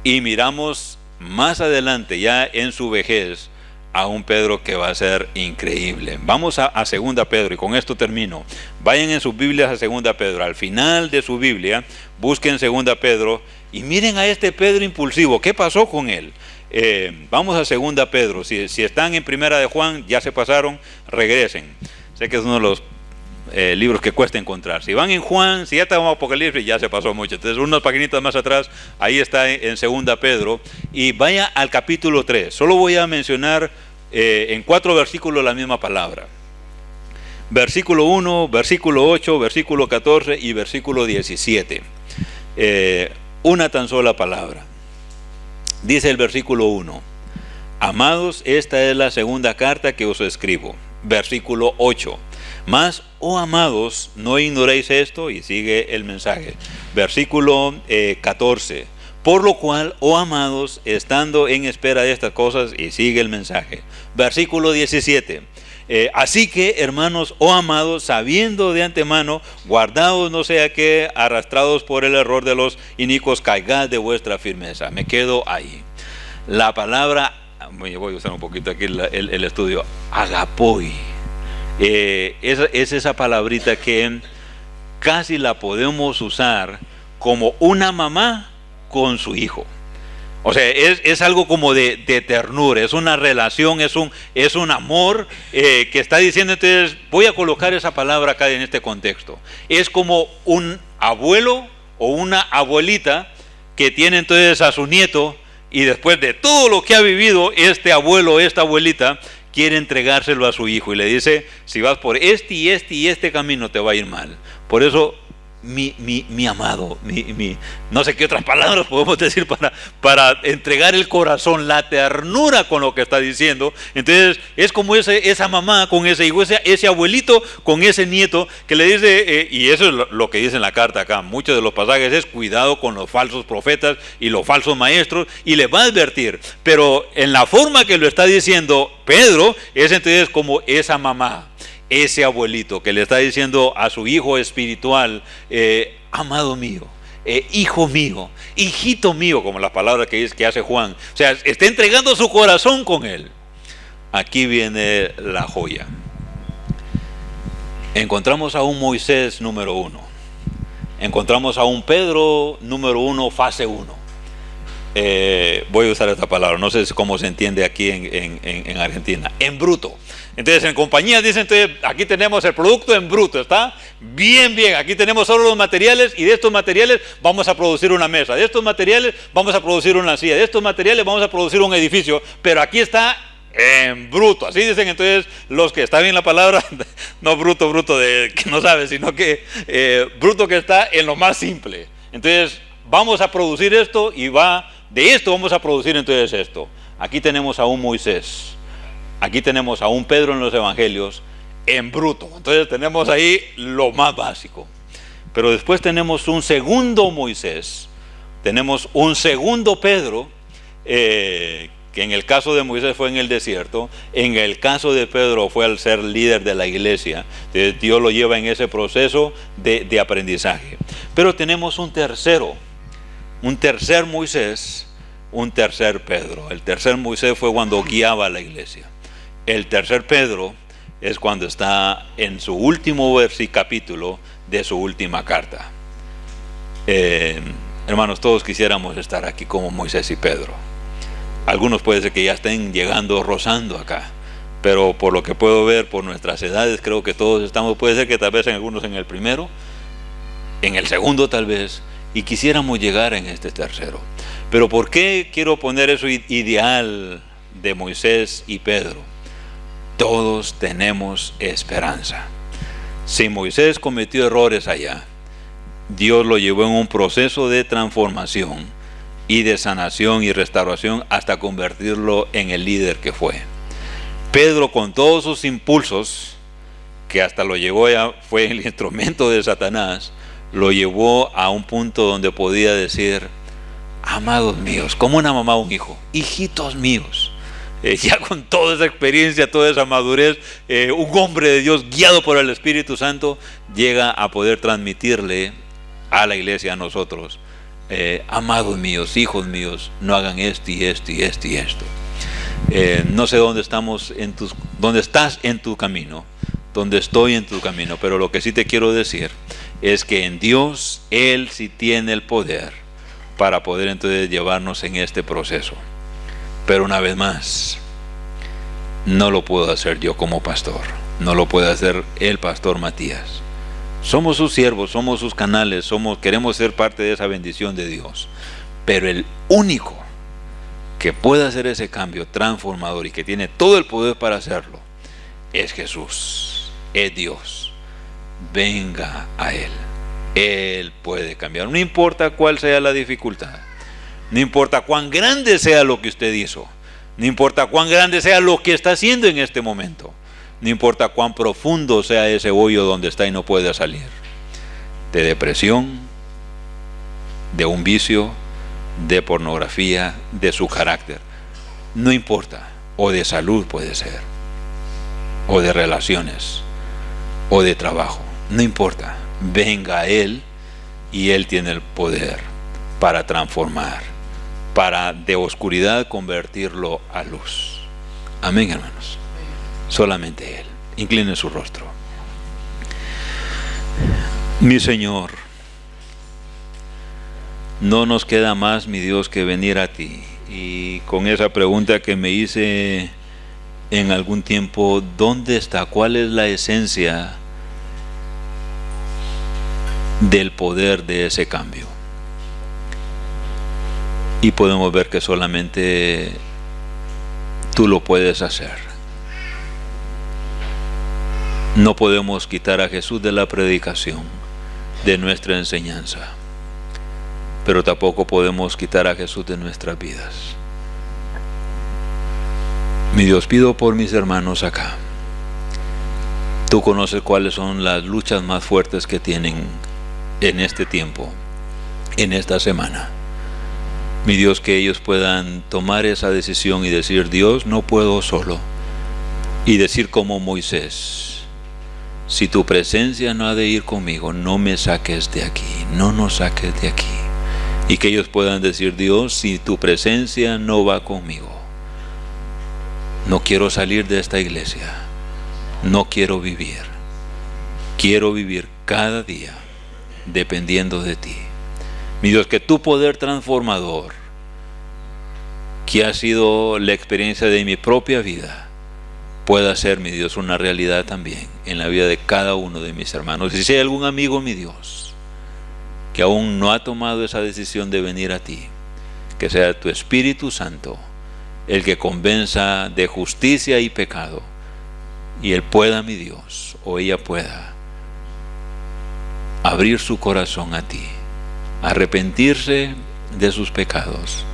y miramos más adelante ya en su vejez a un Pedro que va a ser increíble. Vamos a segunda Pedro, y con esto termino. Vayan en sus Biblias a segunda Pedro, al final de su Biblia busquen segunda Pedro y miren a este Pedro impulsivo. ¿Qué pasó con él? Vamos a segunda Pedro. Si están en primera de Juan, ya se pasaron, regresen. Sé que es uno de los libros que cuesta encontrar. Si van en Juan, si ya estamos en Apocalipsis, ya se pasó mucho. Entonces unas paginitas más atrás, ahí está en segunda Pedro, y vaya al capítulo 3. Solo voy a mencionar en 4 versículos la misma palabra. Versículo 1, versículo 8, versículo 14 y versículo 17. Una tan sola palabra. Dice el versículo 1: Amados, esta es la segunda carta que os escribo. Versículo 8: Mas, oh amados, no ignoréis esto, y sigue el mensaje. Versículo 14: Por lo cual, oh amados, estando en espera de estas cosas, y sigue el mensaje. Versículo 17: Así que, hermanos, oh amados, sabiendo de antemano, guardaos no sea que, arrastrados por el error de los inicuos, caigáis de vuestra firmeza. Me quedo ahí. La palabra, voy a usar un poquito aquí el estudio, agapoi. Es esa palabrita que casi la podemos usar como una mamá con su hijo. O sea, es algo como de ternura, es una relación, es un amor que está diciendo. Entonces voy a colocar esa palabra acá en este contexto. Es como un abuelo o una abuelita que tiene entonces a su nieto, y después de todo lo que ha vivido este abuelo o esta abuelita, quiere entregárselo a su hijo y le dice: si vas por este y este y este camino, te va a ir mal. Por eso mi amado, no sé qué otras palabras podemos decir para entregar el corazón, la ternura con lo que está diciendo. Entonces es como esa mamá con ese hijo, ese abuelito con ese nieto que le dice, y eso es lo que dice en la carta acá, muchos de los pasajes es: cuidado con los falsos profetas y los falsos maestros, y le va a advertir. Pero en la forma que lo está diciendo Pedro, es entonces como esa mamá, ese abuelito que le está diciendo a su hijo espiritual: amado mío, hijo mío, hijito mío, como las palabras que hace Juan. O sea, está entregando su corazón con él. Aquí viene la joya. Encontramos a un Moisés número 1. Encontramos a un Pedro número 1, fase 1. Voy a usar esta palabra, no sé cómo se entiende aquí en Argentina, en bruto. Entonces en compañía dicen: entonces, aquí tenemos el producto en bruto, está bien, aquí tenemos solo los materiales, y de estos materiales vamos a producir una mesa, de estos materiales vamos a producir una silla, de estos materiales vamos a producir un edificio, pero aquí está en bruto. Así dicen entonces los que están en la palabra, no bruto de que no sabe, sino que bruto que está en lo más simple. Entonces vamos a producir esto y de esto vamos a producir entonces esto. Aquí tenemos a un Moisés, aquí tenemos a un Pedro en los evangelios en bruto. Entonces tenemos ahí lo más básico. Pero después tenemos un segundo Moisés, tenemos un segundo Pedro, que en el caso de Moisés fue en el desierto, en el caso de Pedro fue al ser líder de la iglesia. Entonces Dios lo lleva en ese proceso de aprendizaje. Pero tenemos un tercer Moisés, un tercer Pedro. El tercer Moisés fue cuando guiaba a la iglesia. El tercer Pedro es cuando está en su último capítulo de su última carta. Hermanos, todos quisiéramos estar aquí como Moisés y Pedro. Algunos puede ser que ya estén llegando, rozando acá, pero por lo que puedo ver, por nuestras edades, creo que todos estamos, puede ser que tal vez en algunos en el primero, en el segundo tal vez, y quisiéramos llegar en este tercero. Pero ¿por qué quiero poner eso ideal de Moisés y Pedro? Todos tenemos esperanza. Si Moisés cometió errores allá, Dios lo llevó en un proceso de transformación y de sanación y restauración hasta convertirlo en el líder que fue. Pedro, con todos sus impulsos, que hasta lo llevó, fue el instrumento de Satanás, lo llevó a un punto donde podía decir: amados míos, como una mamá a un hijo, hijitos míos. Ya con toda esa experiencia, toda esa madurez, un hombre de Dios guiado por el Espíritu Santo llega a poder transmitirle a la iglesia, a nosotros: amados míos, hijos míos, no hagan esto y esto y esto y esto. No sé dónde estás en tu camino, dónde estoy en tu camino, pero lo que sí te quiero decir es que en Dios, Él sí tiene el poder para poder entonces llevarnos en este proceso. Pero una vez más, no lo puedo hacer yo como pastor, no lo puede hacer el pastor Matías. Somos sus siervos, somos sus canales, queremos ser parte de esa bendición de Dios. Pero el único que puede hacer ese cambio transformador y que tiene todo el poder para hacerlo es Jesús, es Dios. Venga a Él. Él puede cambiar. No importa cuál sea la dificultad, no importa cuán grande sea lo que usted hizo, no importa cuán grande sea lo que está haciendo en este momento, no importa cuán profundo sea ese hoyo donde está y no puede salir, de depresión, de un vicio, de pornografía, de su carácter, no importa, o de salud puede ser, o de relaciones, o de trabajo, no importa, venga a Él y Él tiene el poder para transformar, para de oscuridad convertirlo a luz. Amén, hermanos. Solamente Él. Incline su rostro. Mi Señor, no nos queda más, mi Dios, que venir a ti. Y con esa pregunta que me hice en algún tiempo, ¿dónde está? ¿Cuál es la esencia del poder de ese cambio? Y podemos ver que solamente tú lo puedes hacer. No podemos quitar a Jesús de la predicación, de nuestra enseñanza, pero tampoco podemos quitar a Jesús de nuestras vidas. Mi Dios, pido por mis hermanos acá. Tú conoces cuáles son las luchas más fuertes que tienen en este tiempo, en esta semana. Mi Dios, que ellos puedan tomar esa decisión y decir: Dios, no puedo solo. Y decir como Moisés: si tu presencia no ha de ir conmigo, no me saques de aquí, no nos saques de aquí. Y que ellos puedan decir: Dios, si tu presencia no va conmigo, no quiero salir de esta iglesia, no quiero vivir cada día dependiendo de ti. Mi Dios, que tu poder transformador, que ha sido la experiencia de mi propia vida, pueda ser, mi Dios, una realidad también en la vida de cada uno de mis hermanos. Y si hay algún amigo, mi Dios, que aún no ha tomado esa decisión de venir a ti, que sea tu Espíritu Santo el que convenza de justicia y pecado, y él pueda, mi Dios, o ella pueda abrir su corazón a ti, arrepentirse de sus pecados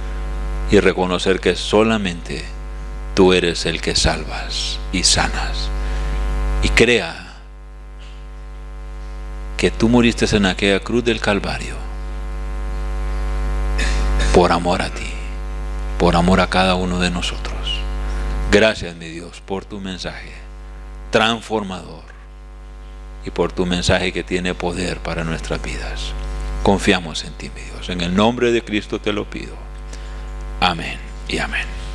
y reconocer que solamente tú eres el que salvas y sanas, y crea que tú moriste en aquella cruz del Calvario por amor a ti, por amor a cada uno de nosotros. Gracias, mi Dios, por tu mensaje transformador y por tu mensaje que tiene poder para nuestras vidas. Confiamos en ti, mi Dios. En el nombre de Cristo te lo pido. Amén y amén.